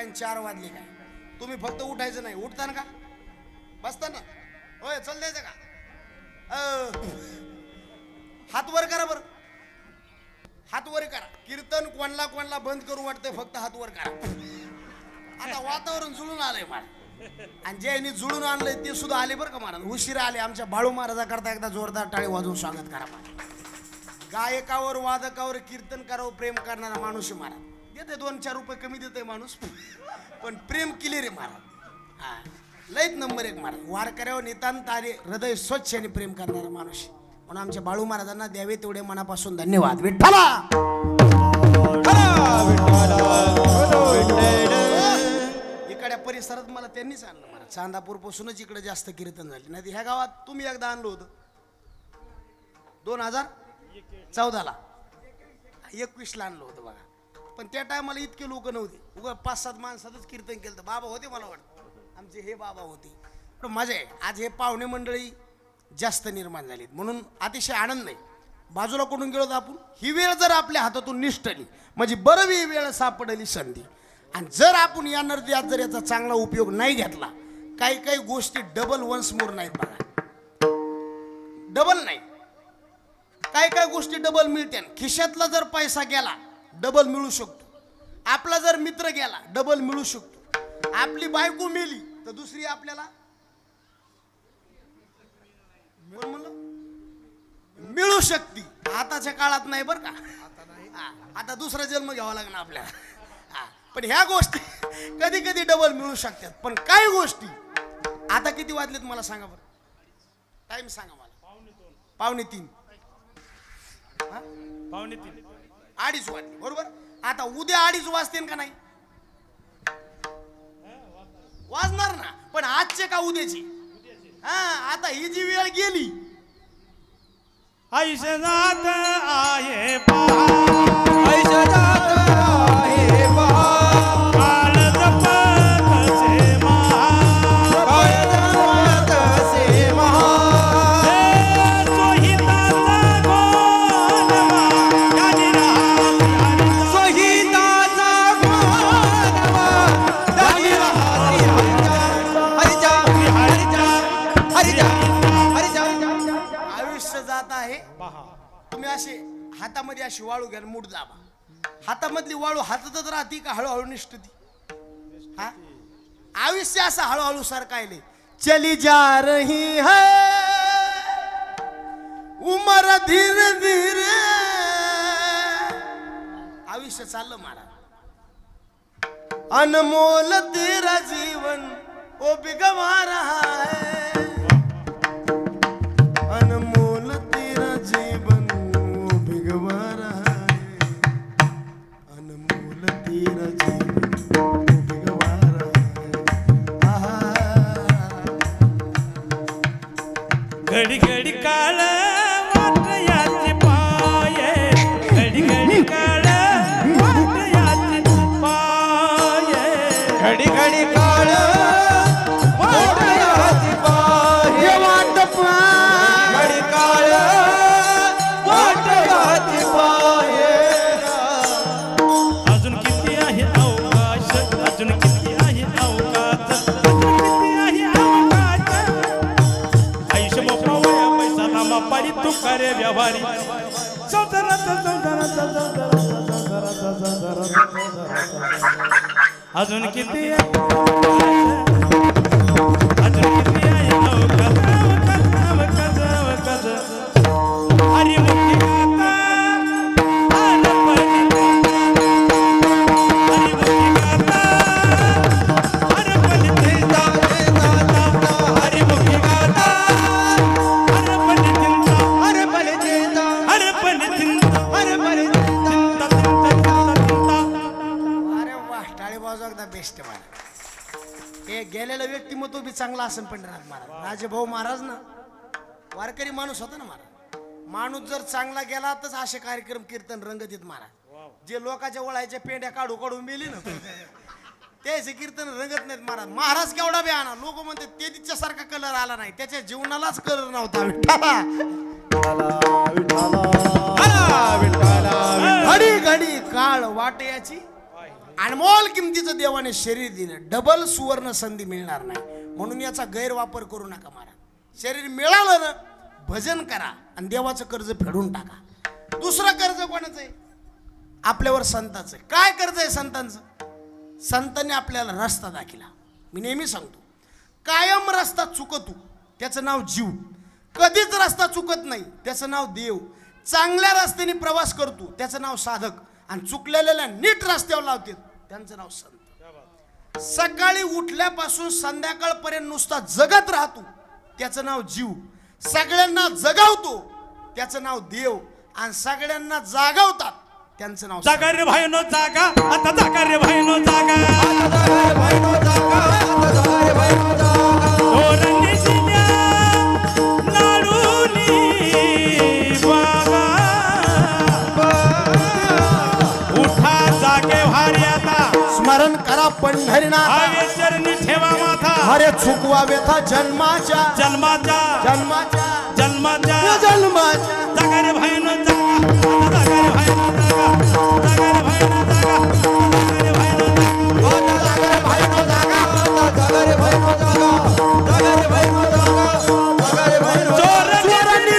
काय 4 वाजले काय. तुम्ही फक्त उठायचं नाही. उठताना का बसताना होय चल द्यायचं का. हात वर करा बरं. हात वर करा. कीर्तन कोणला बंद करू वाटतंय फक्त हात वर करा. आता वातावरण जुळून आलंय मला आणि ज्यांनी जुळून आणलंय ते सुद्धा आले बरं का महाराज. उशिरा आले. आमच्या बाळू महाराजा करता एकदा जोरदार टाळी वाजवून स्वागत करा महाराज. गायकावर वादकावर कीर्तनकारावर प्रेम करणारा माणूस आहे महाराज. देते 2-4 रुपये कमी देते माणूस पण प्रेम क्लिअर आहे महाराज. हा लईत नंबर 1 महाराज. वारकऱ्यावर नितांत आले हृदय स्वच्छ आणि प्रेम करणारा माणूस. म्हणून आमच्या बाळू महाराजांना द्यावे तेवढे मनापासून धन्यवाद. विठ्ठला इकडे परिसरात मला त्यांनीच आणलं महाराज. चांदापूर पासूनच इकडे जास्त कीर्तन झाले. नाही ह्या गावात तुम्ही एकदा आणलं होतं 2014ला 21ला आणलं होतं बघा. पण त्या टायमाला इतके लोक नव्हते. उगा 5-7 माणसातच कीर्तन केलं तर बाबा होते मला वाटतं. आमचे हे बाबा होते. पण मजा आहे. आज हे पाहुणे मंडळी जास्त निर्माण झालीत म्हणून अतिशय आनंद आहे. बाजूला कोणून गेलो तर आपण ही वेळ जर आपल्या हातातून निष्ठली म्हणजे बरं वेळ सापडली संधी. आणि जर आपण या नर्द्यात जर याचा चांगला उपयोग नाही घेतला काही गोष्टी डबल वन्स मोर नाहीत बघा. डबल नाही. काही गोष्टी डबल मिळत्या. खिशातला जर पैसा गेला डबल मिळू शकतो. आपला जर मित्र गेला डबल मिळू शकतो. आपली बायको मेली तर दुसरी आपल्याला मिळू शकते. आताच्या काळात नाही बरं का. आता दुसरा जन्म घ्यावा लागणार आपल्याला. पण ह्या गोष्टी कधी कधी डबल मिळू शकतात. पण काही गोष्टी आता किती वाजलेत मला सांगा बरं. टाइम सांगा मला. 2:45 2:30 वाजले बरोबर. आता उद्या 2:30 वाजतील का नाही. वाजणार ना. पण आजचे का उद्याची. आता ही जी वेळ गेली आयुष्य जात आहे आयुष्य जात आहे काळ जपतसे तुम्ही असे हातामध्ये अशी वाळू घ्या मूठ दाबा. हातामधली वाळू हातातच राहते का हळूहळू निष्ठती. हा आयुष्य असं हळूहळू सरकायले. चली जा रही है उमर धीरे धीरे. आयुष्य चाललं महाराज. अनमोल तेरा जीवन ओ बिगवा रहा है. अनमोल तेरा जीवन ओ बिगवा रहा है. अनमोल तेरा जीवन ओ बिगवा रहा है. घडी घडी काळ वाट याचे पाये घडी घडी काळ वाट याचे पाये घडी घडी काळ वाट याची पाहे वाट घडी काळ वाट याची पाहे. अजून किती आहे अवकाश अजून किती आहे अवकाश अजून किती आहे अवकाश. आयुष्य मोकळा वया पैसा नामा पाडी तू करे व्यवहारी. अजून किती अजून किती आहे अवकाश अवकाश अवकाश अवकाश. हरी मुक्ती गाता हरी मुक्ती गाता हरी मुक्ती गाता हरी मुक्ती गाता हर पल चिंता हर पण चिंता हर पल अरे वा टाळी वाजवा एकदा बेस्ट महाराज. हे गेलेलं व्यक्तिमत्व बी चांगलं असेल पंढरीनाथ महाराज. राजेभाऊ महाराज ना वारकरी माणूस होता ना महाराज. माणूस जर चांगला गेला तर असे कार्यक्रम कीर्तन रंगत येत महाराज. जे लोकांच्या वळायच्या पेंड्या काढू काढू मेली ना त्याचे कीर्तन रंगत नाहीत महाराज. महाराज केवढा बी आणा लोक म्हणते ते तिच्यासारखा कलर आला नाही. त्याच्या जीवनालाच कलर नव्हता. घडी घडी काळ वाट याची अनमोल किमतीचं देवाने शरीर दिलं, डबल सुवर्ण संधी मिळणार नाही, म्हणून याचा गैरवापर करू नका महाराज. शरीर मिळालं ना, भजन करा आणि देवाचं कर्ज फेडून टाका. दुसरं कर्ज कोणाचं आहे? आपल्यावर संतांचं. काय कर्ज आहे संतांचं? संतांनी आपल्याला रस्ता दाखिला. मी नेहमी सांगतो, कायम रस्ता चुकतो त्याचं नाव जीव, कधीच रस्ता चुकत नाही त्याचं नाव देव. चांगल्या रस्त्याने प्रवास करतो त्याचं नाव साधक, आणि चुकलेल्या नीट रस्त्यावर लावतात त्यांचं नाव संत. सकाळी उठल्यापासून संध्याकाळपर्यंत नुसता जगत राहतो त्याचं नाव जीव. सगळ्यांना जगावतो त्याचं नाव देव, आणि सगळ्यांना जागवतात त्यांचं नाव जागा रे भाईनो जागा, आता जागा रे भाईनो जागा. धोरणी दिल्या नाडुली बागा. उठा जागे भारी आता, स्मरण करा पंढरीनाथ, हरे चरणी ठेवा माथा. अरे चुकवा व्यथा जन्माच्या जन्माच्या जन्माच्या जन्माच्या जन्माच्या. जागा रे भाईनो जागा, आता जागा रे भाईनो जागा. जागा रे भाईनो जागा, जागा रे भाईनो जागा. जागा रे भाईनो जागा, जागा रे भाईनो जागा, जागा रे भाईनो जागा. चोरांनी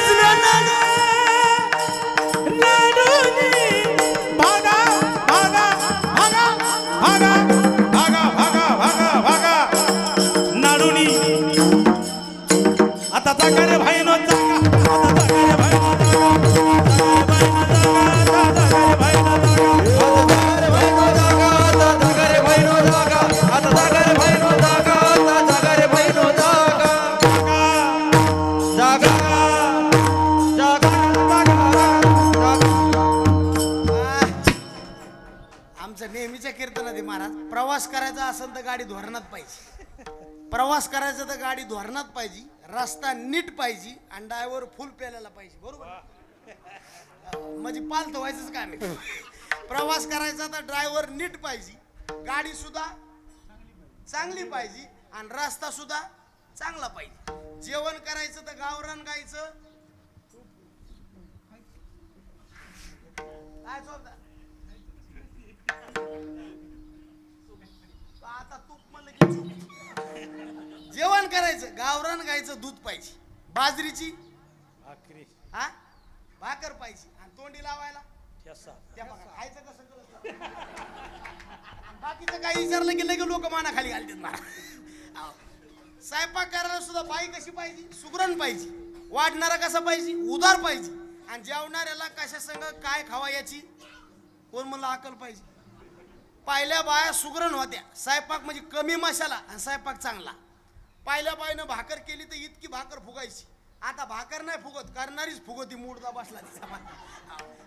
नाडुली भागा भागा भागा भागा भागा भागा भागा भागा. नाडुली आता जागा रे भाईनो जागा, आता जागा रे भाईनो नेहमीच्या कीर्तनात महाराज, प्रवास करायचा असेल तर गाडी धोरणात पाहिजे. प्रवास करायचा तर गाडी धोरणात पाहिजे, रस्ता नीट पाहिजे, आणि ड्रायव्हर फुल पेलेला पाहिजे. बरोबर, म्हणजे पालत व्हायचंच काम आहे. प्रवास करायचा तर ड्रायव्हर नीट पाहिजे, गाडी सुद्धा चांगली पाहिजे, आणि रस्ता सुद्धा चांगला पाहिजे. जेवण करायचं तर गावरान गायचं काय चोरता आता तूप म्हणलं की चूप. जेवण करायचं गावरान गायचं दूध पाहिजे, बाजरीची हा भाकर पाहिजे, आणि तोंडी लावायला त्या बघा खायचं कसं कळत. बाकीचं काही विचारलं की लगे लोक माना खाली घालतात मला. स्वयंपाक करायला सुद्धा बाई कशी पाहिजे? सुगरण पाहिजे. वाढणारा कसा पाहिजे? उदार पाहिजे. आणि जेवणाऱ्याला कशा संग काय खावा याची कोण म्हणलं अकल पाहिजे. पहिल्या बाया सुगरण होत्या, स्वयंपाक म्हणजे कमी मसाला आणि स्वयंपाक चांगला. पहिल्या बाईनं भाकर केली तर इतकी भाकर फुगायची. आता भाकर नाही फुगत, करणारीच फुगती, मूडदा बसला तिचा.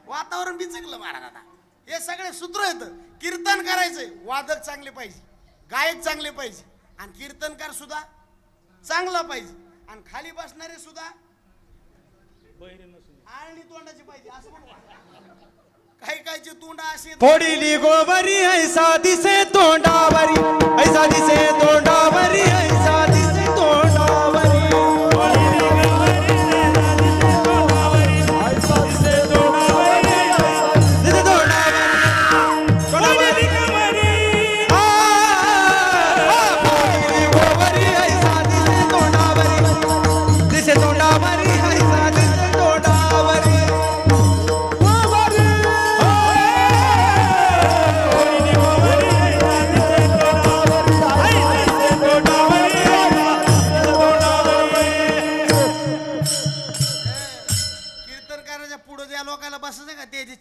वातावरण बिचकलं महाराज. आता हे सगळे सूत्र येतं. कीर्तन करायचंय, वादक चांगले पाहिजे, गायक चांगले पाहिजे, आणि कीर्तनकार सुद्धा चांगला पाहिजे, आणि खाली बसणारे सुद्धा आळणी तोंडाची पाहिजे. असं म्हणू काही कायचे तोंड असे फोडीली गोबरी ऐसा दिसे तोंडावरी, ऐसा दिसे तोंडावरी, ऐसा दिसे तोंडावरी.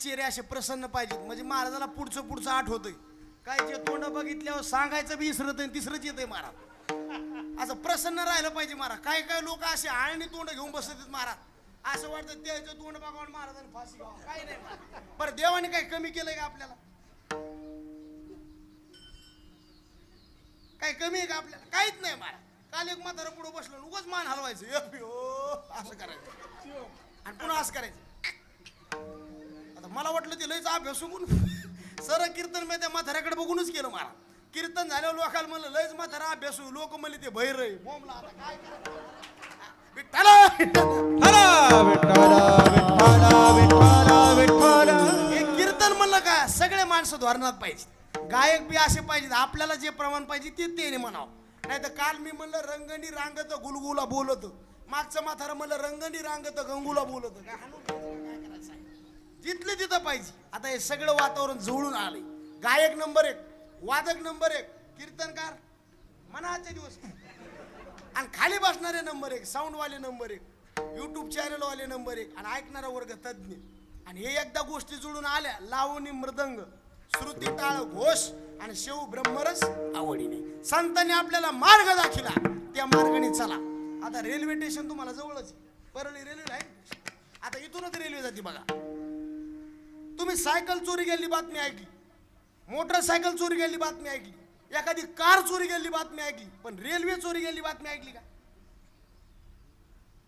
चेहरे असे प्रसन्न पाहिजेत, म्हणजे महाराजाला पुढचं आठवतंय. काय जे तोंड बघितल्यावर सांगायचं बी विसरत आहे, तिसरंच येतंय महाराज. असं प्रसन्न राहिलं पाहिजे महाराज. काय काय लोक असे आळणी तोंड घेऊन बसतात महाराज. असं वाटतं त्याचं तोंड बघावून महाराजांनी फाशी घ्यावं. काय नाही पर देवाने काय कमी केलंय का आपल्याला? काय कमी आहे का आपल्याला? काहीच नाही महाराज. काल एक म्हातारा पुढे बसलं, उगाच मान हलवायचं, असं करायचं, आणि पुन्हा असं करायचं. आता मला वाटलं ते लयच अभ्यास बघून सर कीर्तन मी त्या म्हाताऱ्याकडे बघूनच केलं. मला कीर्तन झाल्यावर लोकांना म्हणलं लयच म्हातारा अभ्यास. लोक म्हणले ते भैर आहे बोंबला. आता काय हे कीर्तन म्हणलं का सगळे माणसं धोरणात पाहिजे. गायक बी असे पाहिजेत, आपल्याला जे प्रमाण पाहिजे ते त्याने म्हणावं. नाही तर काल मी म्हणलं रंगणी रांगत गुलगुला बोलत, मागचं म्हातारं म्हणलं रंगणी रांगत गंगूला बोलत. काय हाणून घ्यायचं, काय करायचं आहे? तिथले तिथं पाहिजे. आता हे सगळं वातावरण जुळून आलंय. गायक नंबर 1, वादक नंबर 1, कीर्तनकार मनाचे दिवस, आणि खाली बसणारे नंबर 1, साऊंडवाले नंबर 1, यूट्यूब चॅनलवाले नंबर 1, आणि ऐकणारा वर्ग तज्ञ. आणि हे एकदा गोष्टी जुळून आल्या, लावणी मृदंग, श्रुती टाळ घोष आणि शिव ब्रह्मरस आवडीने. संतांनी आपल्याला मार्ग दाखिला, त्या मार्गाने चला. आता रेल्वे स्टेशन तुम्हाला जवळच, परळी रेल्वे आहे. आता इथूनच रेल्वे जाते बघा. तुम्ही सायकल चोरी गेली बातमी ऐकली, मोटरसायकल चोरी गेली बातमी ऐकली, एखादी कार चोरी गेली बातमी ऐकली, पण रेल्वे चोरी गेली बातमी ऐकली का?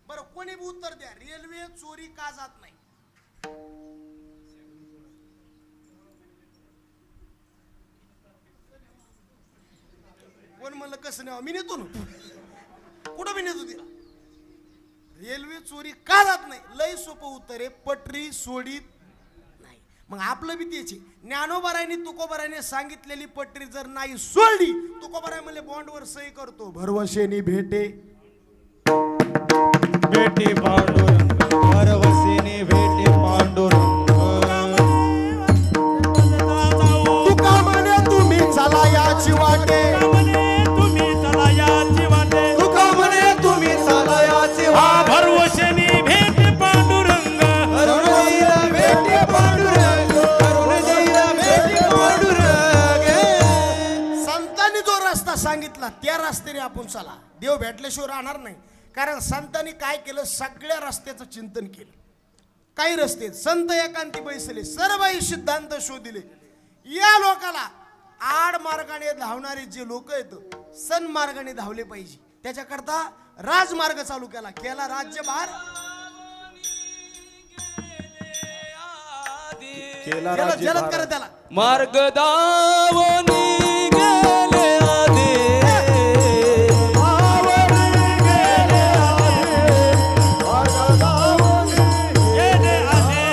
बरं कोणी बी उत्तर द्या, रेल्वे चोरी का जात नाही? कोण म्हणलं कसं नाही, मी नेतो ना, कुठं मी नेतो तिला. रेल्वे चोरी का जात नाही? लय सोपं उत्तर आहे, पटरी सोडीत नाही. मग आपलं बी त्याची ज्ञानोबारायने तुकोबारायने सांगितलेली पटरी जर नाही सोडली, तुकोबाराय म्हणले बॉन्डवर सही करतो, भरवशेनी भेटे भेटे पांडुरंग, भरवसेने भेटे पांडुरंग. तुका म्हणे तुम्ही चला याची वाटे, तुम्ही चला याची वाटे, तुका म्हणे तुम्ही चाला याचे हा भरवशेनी भेट पांडुरंग, अरुण देईला भेटे पांडुरंग, अरुण देईला भेटे पांडुरंग. संतांनी जो रस्ता सांगितला त्या रस्त्याने आपण चला. देव भेटल्याशिवाय राहणार नाही. कारण संतांनी काय केलं, सगळ्या रस्त्याचं चिंतन केलं. काही रस्ते संत एकांती बैसले, सर्व सिद्धांत शोधिले. या लोकाला आड मार्गाने धावणारे जे लोक आहेत, सन मार्गाने धावले पाहिजे. त्याच्याकरता राजमार्ग चालू केला राज्यभार केला जलद करा त्याला. मार्ग दावनी गेले आदे,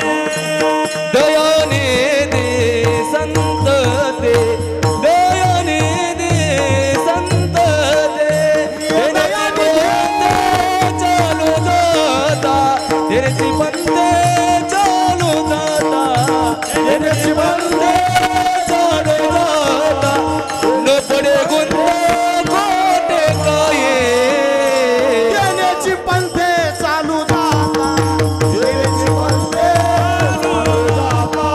दयाने दे संत दे, दयाने दे संत दे, चालू जाता तेरे बंदे, चालू जाता तेरे बंदे, चालू जाता न पडे गुंता कोटे काये, देण्याची पंथे चालू जाता, देण्याची पंथे चालू जाता,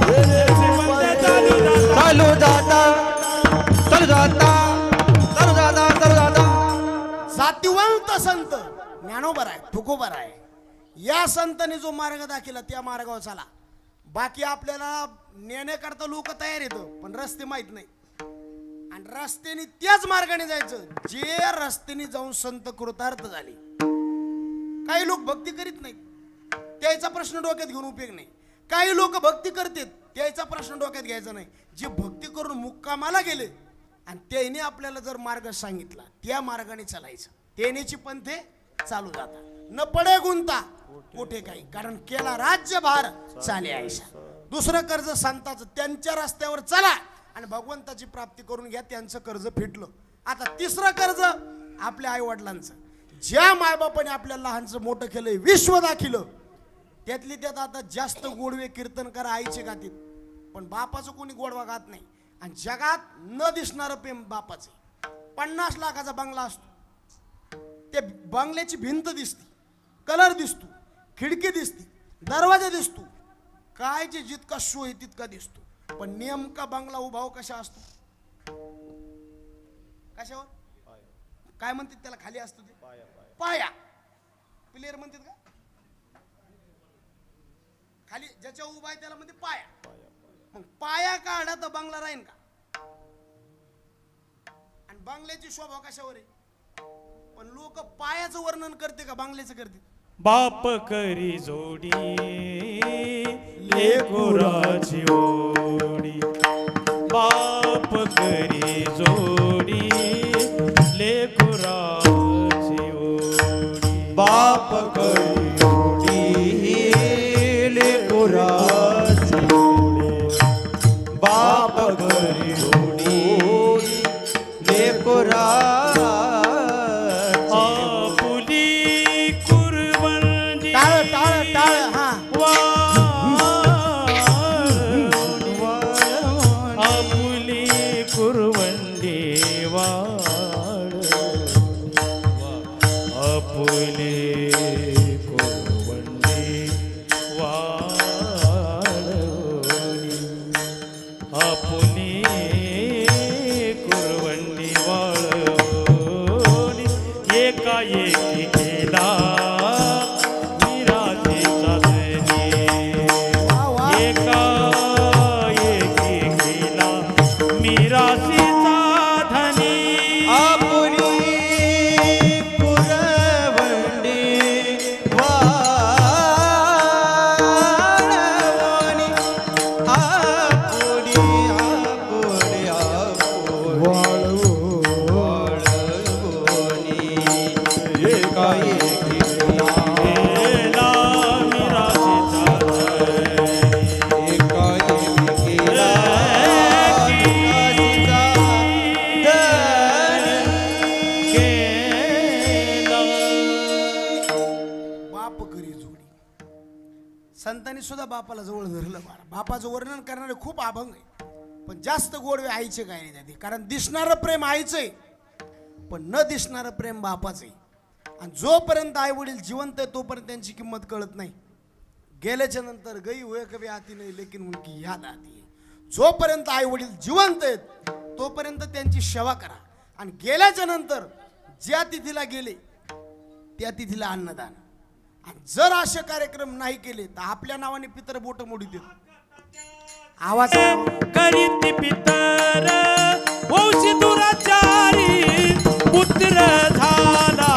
देण्याची पंथे चालू जाता, चालू जाता, चालू जाता, चालू जाता, चालू जाता. सातिवंत संत ज्ञानोबर आहे, तुकोबर आहे. या संतांनी जो मार्ग दाखवला त्या मार्गावर चला. बाकी आपल्याला नेण्याकरता लोक तयार येतं, पण रस्ते माहित नाही. आणि रस्त्याने त्याच मार्गाने जायचं जे रस्त्याने जाऊन संत कृतार्थ झाले. काही लोक भक्ती करीत नाहीत, त्याचा प्रश्न डोक्यात घेऊन उपयोग नाही. काही लोक भक्ती करतात, त्याचा प्रश्न डोक्यात घ्यायचा नाही. जे भक्ती करून मुक्कामाला गेले आणि त्याने आपल्याला जर मार्ग सांगितला त्या मार्गाने चालायचं. तेनेची पंथे चालू जातात, न पडे गुंता कोठे काही, कारण केला राज्यभार चाले आयशा. दुसरं कर्ज संताचं, त्यांच्या रस्त्यावर चला आणि भगवंताची प्राप्ती करून घ्या, त्यांचं कर्ज फिटलं. आता तिसरं कर्ज आपल्या आई वडिलांचं. ज्या मायबापाने आपल्या लहानचं मोठं केलंय, विश्व दाखिलं, त्यातली त्यात आता जास्त गोडवे कीर्तनकार आईचे गातील, पण बापाचं कोणी गोडवा गात नाही. आणि जगात न दिसणारं प्रेम बापाचे. 50 लाखाचा बंगला असतो, त्या बंगल्याची भिंत दिसते, कलर दिसतो, खिडकी दिसते, दरवाजा दिसतो, काय जे जितका शो आहे तितका दिसतो, पण नेमका बंगला उभा हो कशा असतो, कशावर काय म्हणतात त्याला, खाली असतो ते पाया. प्लेअर म्हणतात का, खाली ज्याच्या उभा आहे त्याला म्हणते पाया. मग पाया काढा तर बंगला राहीन का? आणि बंगल्याची शोभा कशावर आहे? पण लोक पायाचं वर्णन करते का बंगल्याचं करते? बाप करी जोडी लेकुराची ओडी, बाप करी जोडी लेकुराची ओडी, बाप करी जोडी लेकुरा घरी होडी लेकरा आपुली कुरवंडी टाळ टाळ टाळ हा आपुली कुरवंडी वाळ आपुली कुरवंडी वाळवणी आपुली कुरवंडी वाळवणी एकाएकी केला विराजीचा धनी एकाएकी केला मिरासीचा धनी आपुली कुरवंडी वाळवणी आपुली आपुली आपुली वाळवणी एकाएकी केला मिरासीचा धनी एकाएकी केला विराजीचा बाप करी जोडी संतांनी सुद्धा बापाला जवळ धरलं बाळा. बापाचं वर्णन करणारे खूप अभंग आहे पण जास्त गोडवे आईचे काय नाही त्यात. कारण दिसणारं प्रेम आईचं आहे पण न दिसणारं प्रेम बापाचं आहे. आणि जोपर्यंत आई वडील जिवंत आहे तोपर्यंत त्यांची किंमत कळत नाही. गेल्याच्या नंतर गई हुए कभी आती नाही लेकिन उनकी याद आती है. जोपर्यंत आई वडील जिवंत आहेत तोपर्यंत त्यांची सेवा करा आणि गेल्याच्या नंतर ज्या तिथीला गेले त्या तिथीला अन्नदान. आणि जर असे कार्यक्रम नाही केले तर आपल्या नावाने पितर बोट मोडी देत. आवाज करीत पितर वंशी दुराचारी पुत्र झाला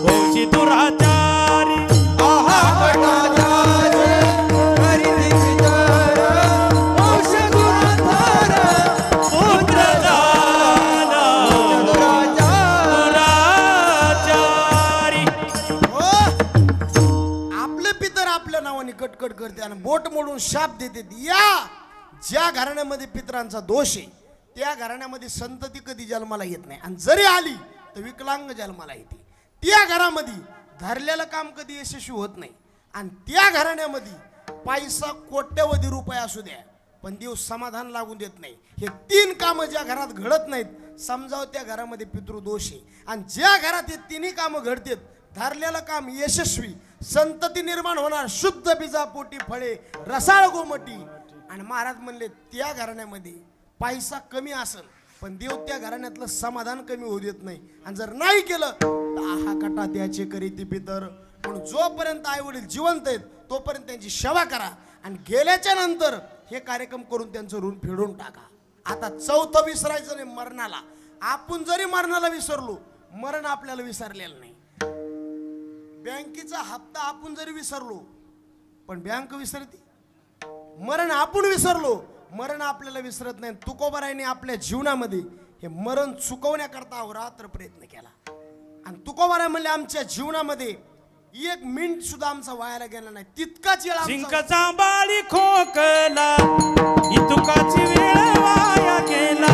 वंशी दुराचारी आहा कटाचार करीत पितर वंश दुराचार पुत्र झाला दुराचारी हो. आपले पितर आपल्या नावाने कटकट करते आणि बोट मोडून शाप देते. या ज्या घराण्यामध्ये पितरांचा दोष आहे त्या घराण्यामध्ये संतती कधी जन्माला येत नाही आणि जरी आली तर विकलांग जन्माला येते. त्या घरामध्ये धरलेलं काम कधी यशस्वी होत नाही आणि त्या घराण्यामध्ये पैसा कोट्यवधी रुपये असू द्या पण देव समाधान लागून देत नाही. हे 3 कामं ज्या घरात घडत नाहीत समजावं त्या घरामध्ये पितृदोष आहे. आणि ज्या घरात हे 3 कामं घडतात धरलेलं काम यशस्वी संतती निर्माण होणार शुद्ध बीजापोटी फळे रसाळ गोमटी. आणि महाराज म्हणले त्या घराण्यामध्ये पैसा कमी असेल पण देव त्या घराण्यातलं समाधान कमी होऊ देत नाही. आणि जर नाही केलं तर आहा कटा त्याचे करीती पितर. म्हणून जोपर्यंत आई वडील जिवंत आहेत तोपर्यंत त्यांची सेवा करा आणि गेल्याच्या नंतर हे कार्यक्रम करून त्यांचं ऋण फेडून टाका. आता चौथं विसरायचं नाही मरणाला. आपण जरी मरणाला विसरलो मरण आपल्याला विसरलेलं नाही. बँकेचा हप्ता आपण जरी विसरलो पण बँक विसरते. मरण आपण विसरलो मरण आपल्याला विसरत नाही. तुकोबारायने आपल्या जीवनामध्ये हे मरण चुकवण्याकरता अहोरात्र प्रयत्न केला. आणि तुकोबाराय म्हणले आमच्या जीवनामध्ये 1 मिनिट सुद्धा आमचा वायाला गेला नाही. तितकाच वेळ जिंक जांबाळी खोकला इतुकाची वेळ वाया गेला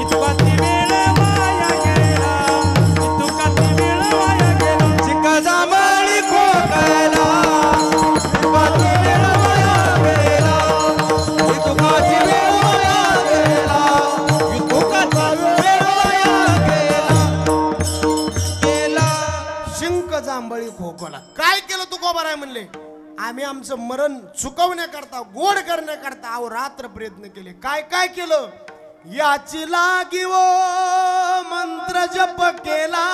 इतुकाची वेळ वाया गेला इतुकाची वेळ वाया गेला चिका जांभळी खोकला तुकाची वेळ वाया गेला तुकाची वेळ वाया गेला तुकाचा वेळ वाया गेला शिंक जांभळी खोकला. काय केलं तुकोबाराय म्हणले आम्ही आमचं मरण चुकवण्याकरता गोड करण्याकरता अहोरात्र प्रयत्न केले. काय काय केलं. याची लागी वो मंत्र जप केला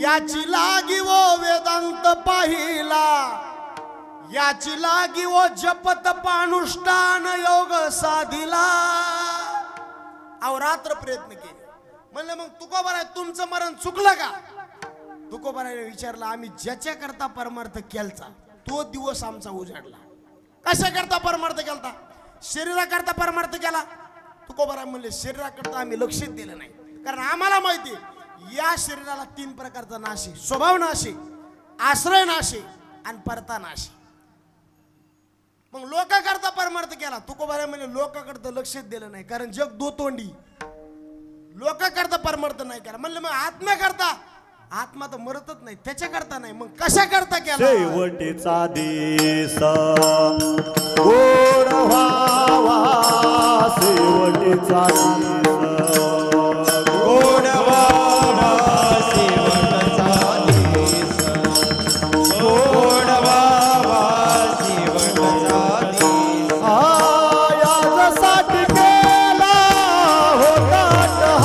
याची लागी वो वेदांत पाहिला याची लागी वो जपत पानुष्ठान योग साधिला. अहोरात्र प्रयत्न केले. म्हणलं मग तुकोबाराय तुमचं मरण चुकलं का. तुकोबारायने विचारलं आम्ही ज्याच्या करता परमार्थ केलचा तो दिवस आमचा उजाडला. कशा करता परमार्थ केलता. शरीराकरता परमार्थ केला. तुकोबाराय म्हणले शरीराकरता आम्ही लक्ष दिलं नाही कारण आम्हाला माहिती या शरीराला 3 प्रकारचा नाश आहे. स्वभाव नाश आहे आश्रय नाश आहे आणि परता नाश आहे. मग लोकांकरता परमार्थ केला. तुकोबाराय म्हणजे लोकांकडे लक्षच दिलं नाही, कारण जग दोतोंडी. लोकांकरता परमार्थ नाही केला. म्हणलं मग आत्म्याकरता, आत्मा तर मरतच नाही, त्याच्याकरता नाही, मग कशा करता केला? शेवटीचा दिस गोड व्हावा, शेवटीचा दिस गोड व्हावा, शेवटचा दिस गोड व्हावा, शेवटचा दिस यासाठी केला होता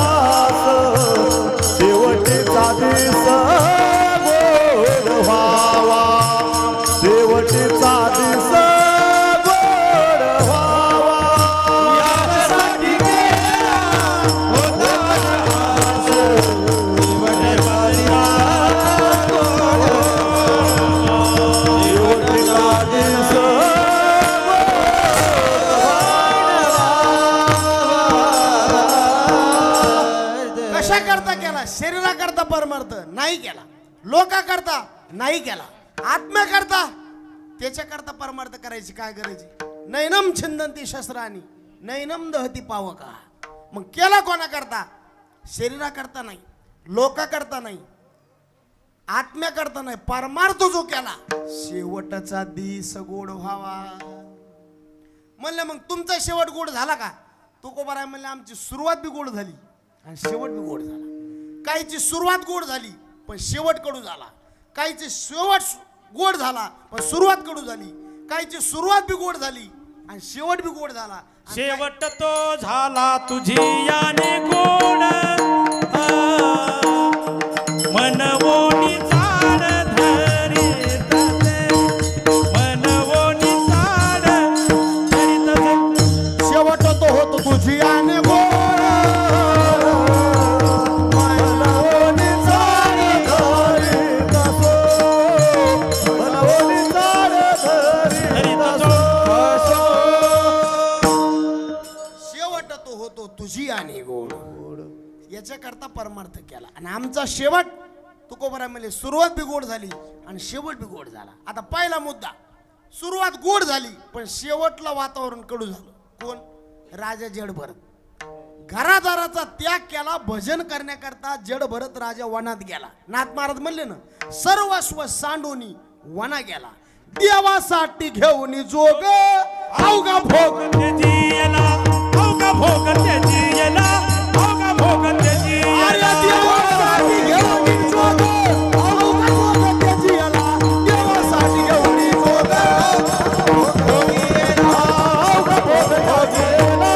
हास, शेवटीचा दिस गोड व्हावा, शेवटीचा दिस गोड व्हावा, यासाठी केला होता हास, शेवटचा दिस गोड व्हावा, शेवटचा दिस कशा करता केला? शरीराकरता परमार्थ नाही केला, लोकांकरता नाही केला, आत्म्याकरता त्याच्याकरता परमार्थ करायची काय गरज? नैनम छिंदंती शस्त्रानी नैनम दहती पावका. मग केला कोणाकरता? शरीराकरता नाही, लोकांकरता नाही, आत्म्याकरता नाही, परमार्थ जो केला शेवटचा दिस गोड व्हावा. म्हणलं मग तुमचा शेवट गोड झाला का? तुकोबाराय म्हणले आमची सुरुवात बी गोड झाली आणि शेवट बी गोड झाला. काहीची सुरुवात गोड झाली पण शेवट कडू झाला, काहीची शेवट गोड झाला पण सुरुवात कडू झाली, काहीची सुरुवात बी गोड झाली आणि शेवट बी गोड झाला. शेवट तो झाला तुझी याने गोड, मनवोनी चाड धरीत असे, मनवोनी चाड धरीत असे. शेवट तो होतो तुझी आणि गोड, मनवोनी चाड धरीत असो, मनवोनी चाड धरीत असो. शेवट तो होतो तुझी आणि गोड, याच्याकरता परमार्थ केला. आणि आमचा शेवट तुकोबाराय म्हणले सुरुवात बी गोड झाली आणि शेवट बी गोड झाला. आता पहिला मुद्दा, सुरुवात गोड झाली पण शेवटला वातावरण कडू झालं. कोण? राजा जड भरत. घरादाराचा त्याग केला भजन करण्याकरता. जड भरत राजा वनात गेला. नाथ महाराज म्हणले ना, सर्वस्व सांडोनी वना गेला, देवासाठी घेऊन जोग अवघा भोग. त्याची येला अवघा भोग, त्याची येला अवघा भोग, त्याची अरे देवासाठी घेऊन जोग अवघा भोग, त्याची याला देवासाठी घेऊन जोग अवघा भोग त्याची येला,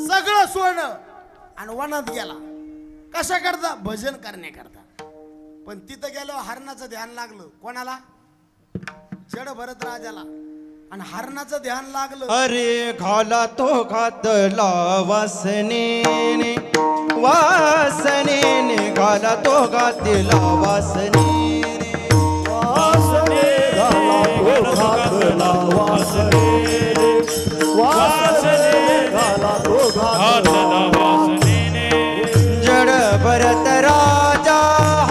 सगळं सोडलं आणि वनात गेला. कशा करता? भजन करण्याकरता. पण तिथं गेलो हरणाचं ध्यान लागलं. कोणाला? जड भरत राजाला. आणि हरणाचं ध्यान लागलं. अरे घाला तो घातला वासनेने, वासनेने घाला तो घातला वासनेने, वासने घाला तो घातला वासनेने, वासने घाला तो घातला वासनेने. जड भरत राजा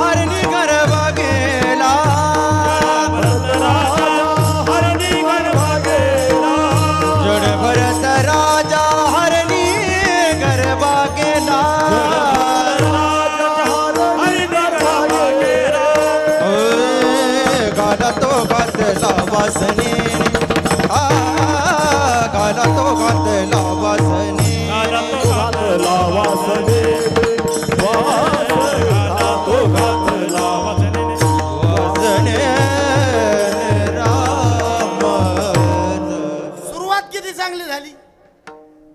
हरणी गरबा गेला, जड भरत राजा हरणी गरबा गेला, गाला तो घातला वासने, गाला तो घातला वासने, गाला तो घातला वासने, गाला तो घातला वासने राम. सुरुवात किती चांगली झाली.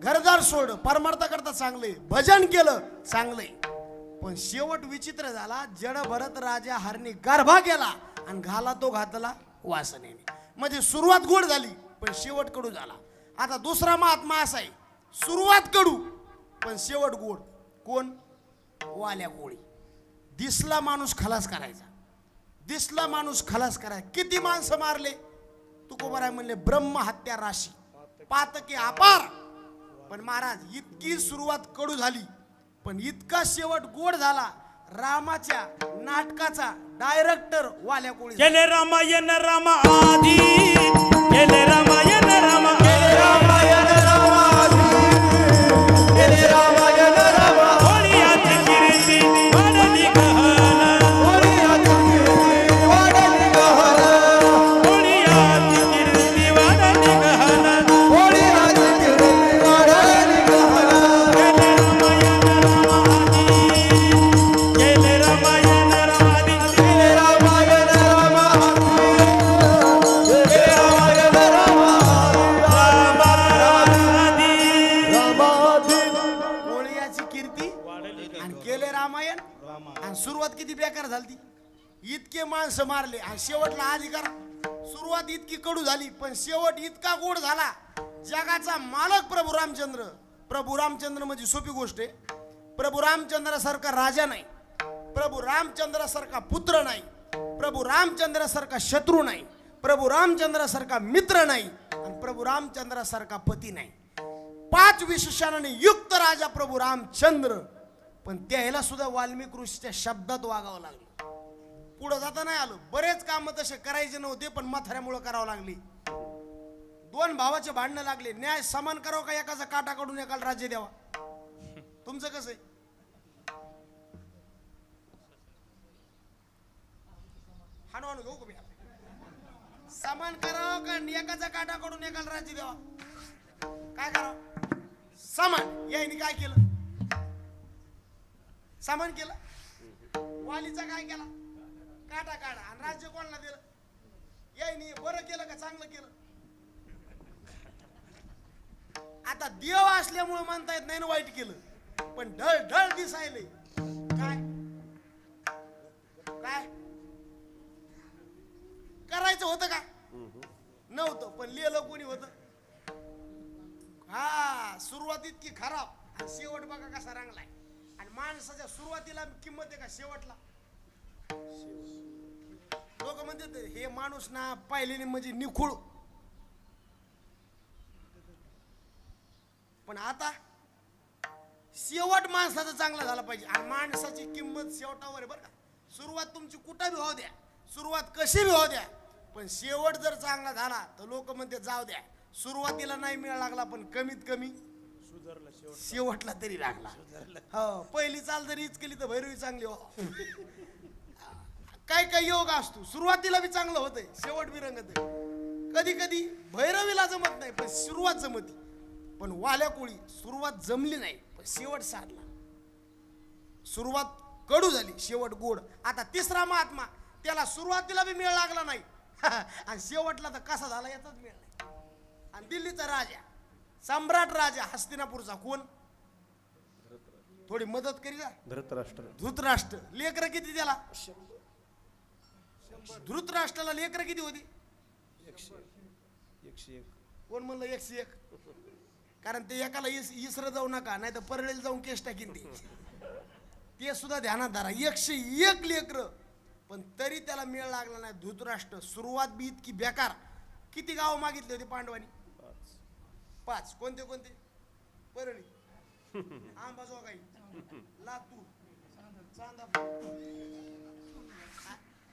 घरदार सोड, परमार्थ करता चांगले, भजन केलं चांगले, पण शेवट विचित्र झाला. जड भरत राजा हरणी गर्भा गेला आणि घाला तो घातला वासनेने. म्हणजे सुरुवात गोड झाली पण शेवट कडू झाला. आता दुसरा महात्मा असा आहे, सुरुवात कडू पण शेवट गोड. कोण? वाल्या गोळी. दिसला माणूस खलास करायचा, दिसला माणूस खलास करायचा. किती माणसं मारले? तुकोबाराय म्हणले ब्रह्म हत्या राशी, पातकी अपार. पण महाराज इतकी सुरुवात कडू झाली पण इतका शेवट गोड झाला. रामाच्या नाटकाचा डायरेक्टर वाल्या कोळी केले रामायण राम आदी केले रामायण राम रामायण रामादी केले रामायण रामा होळीची कीर्ती वाढली गहन होळीची कीर्ती वाढली गहन होळीची कीर्ती वाढली गहन होळीची कीर्ती वाढली गहन केले रामायण राम आदी केले रामायण रामादी केले रामायण रामादी रामादी कोळीयाची कीर्ती आणि केले रामायण आणि सुरुवात किती बेकार झाली इतके माणसं मारले आणि शेवटला अधिकार सुरुवात इतकी कडू झाली पण शेवट इतका गोड झाला जगाचा मालक प्रभू रामचंद्र म्हणजे सोपी गोष्ट आहे प्रभू रामचंद्रासारखा राजा नाही प्रभू रामचंद्रासारखा पुत्र नाही प्रभू रामचंद्रासारखा शत्रू नाही प्रभू रामचंद्रासारखा मित्र नाही आणि प्रभू रामचंद्रासारखा पती नाही 5 विशेषणाने युक्त राजा प्रभू रामचंद्र पण त्याला सुद्धा वाल्मिक ऋषीच्या शब्दात वागावं लागलं पुढे जाता नाही आलं बरेच काम तसे करायचे नव्हते पण म्हाताऱ्यामुळे करावं लागली 2 भावाचे भांडणं लागले न्याय समान करावं का एकाचा काटा काढून एकाला राज्य द्यावा तुमचं कसं आहे हाणवान घेऊ का मी समान करावं का एकाचा काटा काढून एकाला राज्य द्यावा काय करावं समान याने काय केलं समान केलं वालीचा काय केला काटा काढा आणि राज्य कोणाला दिलं याने बरं केलं का चांगलं केलं आता देव असल्यामुळे म्हणता येत नाही ना वाईट केलं पण ढळ ढळ दिसायले काय काय करायचं होतं का नव्हतं पण लिहिलं कोणी होतं हा सुरुवात इतकी खराब आणि शेवट बघा कसा रंगलाय आणि माणसाच्या सुरुवातीला किंमत आहे का शेवटला लोक म्हणतात हे माणूस ना पाहिलेली म्हणजे निखुळ पण आता शेवट माणसाचा चांगला झाला पाहिजे आणि माणसाची किंमत शेवटावर आहे बरं का सुरुवात तुमची कुठं बी होऊ द्या सुरुवात कशी बी होऊ द्या पण शेवट जर चांगला झाला तर लोक म्हणते जाऊ द्या सुरुवातीला नाही मिळ लागला पण कमीत कमी शेवटला तरी लागला हो पहिली चाल जरी हीच केली तर भैरवी चांगली हो काय काय योग असतो सुरुवातीला बी चांगलं होतंय शेवट बी रंगत कधी कधी भैरवीला जमत नाही पण सुरुवात जमती पण वाल्या कोळी सुरुवात जमली नाही पण शेवट साधला सुरुवात कडू झाली शेवट गोड आता तिसरा महात्मा त्याला सुरुवातीला बी मेळ लागला नाही आणि शेवटला तर कसा झाला याचाच मेळ नाही आणि दिल्लीचा राजा सम्राट राजा हस्तिनापूरचा कोण थोडी मदत करी जा धृतराष्ट्र लेकर किती त्याला धृतराष्ट्राला लेकर किती होती 101 कोण म्हणलं 101 कारण ते एकाला इसर जाऊ नका नाही तर परळेला जाऊन केस टाकीन ते सुद्धा ध्यानात धरा 101 लेकर पण तरी त्याला मेळ लागला नाही धृतराष्ट्र सुरुवात बी इतकी बेकार किती गाव मागितले होते पांडवांनी 5 कोणते कोणते परळी आंबाजोगाई लातूर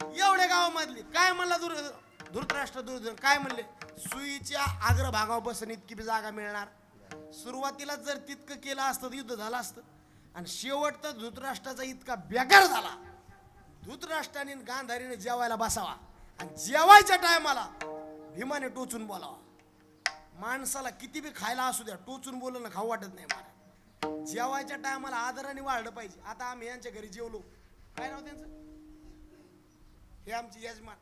एवढे गावामधली काय म्हणला धृतराष्ट्र दुर्योधन काय म्हणले सुईच्या अग्रभागावर बसून इतकी बी जागा मिळणार सुरुवातीला जर तितकं केलं असतं तर युद्ध झालं असतं आणि शेवट तर धृतराष्ट्राचा इतका बेकार झाला धृतराष्ट्राने गांधारीने जेवायला बसावा आणि जेवायच्या टायमाला भीमाने टोचून बोलावा माणसाला किती बी खायला असू द्या टोचून बोलणं खाऊ वाटत नाही मला जेवायच्या टायमाला आदराने वाढलं पाहिजे आता आम्ही यांच्या घरी जेवलो काय नाव त्यांचं हे आमचे यजमान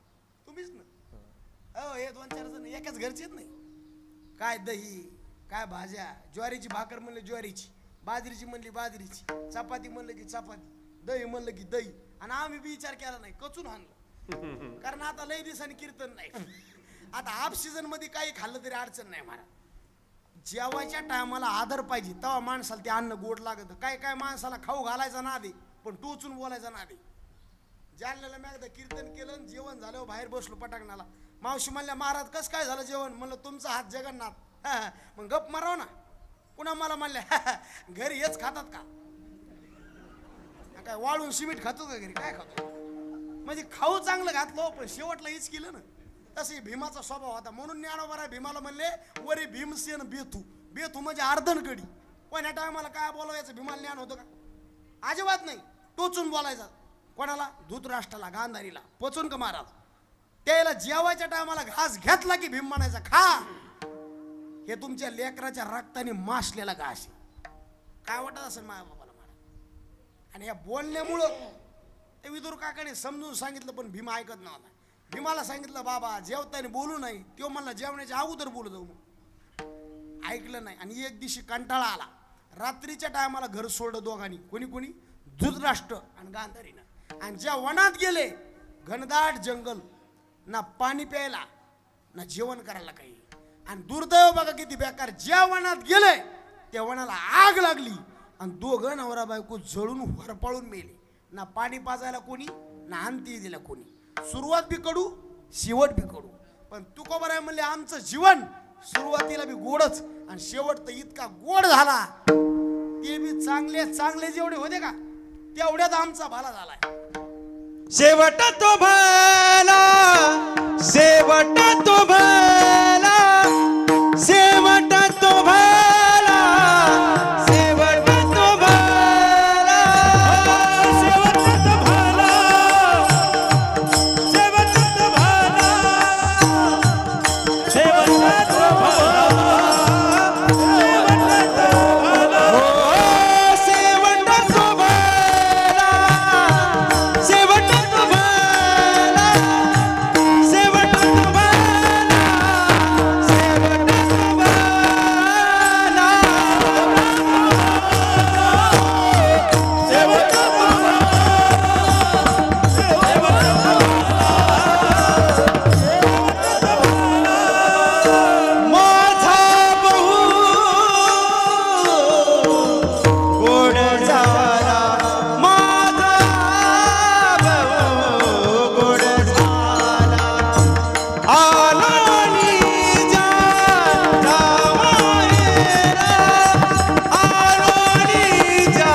तुम्हीच ना हो हे 2-4 जण एकाच घरचे आहेत नाही काय दही काय भाज्या ज्वारीची भाकर म्हणलं ज्वारीची बाजरीची म्हणली बाजरीची चपाती म्हणलं की चपाती दही म्हणलं की दही आणि आम्ही बी विचार केला नाही कचून आणलं कारण आता लय दिवसांनी कीर्तन नाही आता हाफ सीझन मध्ये काही खाल्लं तरी अडचण नाही मला जेवायच्या टायमाला आदर पाहिजे तेव्हा माणसाला ते अन्न गोड लागत काय काय माणसाला खाऊ घालायचा ना दे पण टोचून बोलायचा ना दे जालन्याला मी एकदा कीर्तन केलं जेवण झालं बाहेर बसलो पटांगणाला मावशी म्हणल्या महाराज कसं काय झालं जेवण म्हणलं तुमचा हात जगन्नाथ मग गप माराव ना पुन्हा मला म्हणल्या घरी हेच खातात का काय वाळून सिमेंट खातो का घरी काय खातो म्हणजे खाऊ चांगलं घातलो पण शेवटला हीच केलं ना तसे भीमाचा स्वभाव होता म्हणून ज्ञानोबा भीमाला म्हणले वरी भीमसेन बेतू बेतू म्हणजे अर्धनकडी कोण्या टायमाला काय बोलायचं भीमाला ज्ञान होतं का अजिबात नाही टोचून बोलायचं कोणाला धृतराष्ट्राला गांधारीला पचून का महाराज त्याला जेवायच्या टायमाला घास घेतला की भीम म्हणायचा खा हे तुमच्या लेकराच्या रक्ताने मासलेला घास काय वाटत असेल माझ्या बाबाला मला आणि या बोलण्यामुळं ते विदुर काकाने समजून सांगितलं पण भीम ऐकत नव्हता भीमाला सांगितलं बाबा जेवताना बोलू नाही तो म्हणला जेवण्याच्या अगोदर बोलू जाऊ ऐकलं नाही आणि एक दिवशी कंटाळा आला रात्रीच्या टायमाला घर सोडलं दोघांनी कोणी कोणी धृतराष्ट्र आणि गांधारीनं आणि ज्या वनात गेले घनदाट जंगल ना पाणी प्यायला ना जेवण करायला काही आणि दुर्दैव बघा किती बेकार ज्या वनात गेले त्या वनाला आग लागली आणि दोघं नवरा बायको जळून वरपाळून मेले ना पाणी पाजायला कोणी ना अंती दिला कोणी सुरुवात बी कडू शेवट बी कडू पण तुकोबाराय आहे म्हणले आमचं जीवन सुरुवातीला बी गोडच आणि शेवट तर इतका गोड झाला ते बी चांगले चांगले जेवढे होते का तेवढ्यात आमचा भाला झालाय शेवट तो भला शेवट तो भला शेवट तो भला शेवट तो भला शेवट तो भाला शेवट तो भाला शेवट तो भाला शेवट तो भला शेवट तो भला शेवट तो भला शेवट तो भला माझा बहु गोड झाला माझा बहु गोड झाला आला निजा माहेरा आला निजा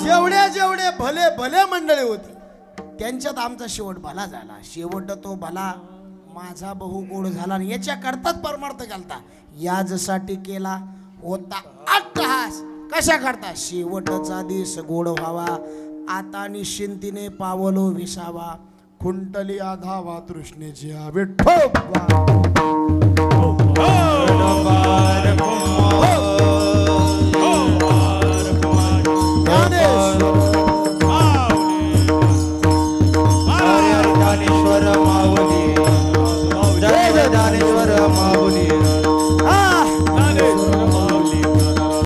जेवढे जेवढे भले भले मंडळी होती त्यांच्यात आमचा शेवट भला झाला शेवट तो भला माझा बहु गोड झाला आणि याच्या करताच परमार्थ केलता याजसाठी केला होता अट्टहास कशा करता शेवटचा दिस गोड व्हावा आता निश्चिंतीने पावलो विसावा खुंटली आधावा तृष्णेची विठ्ठोबा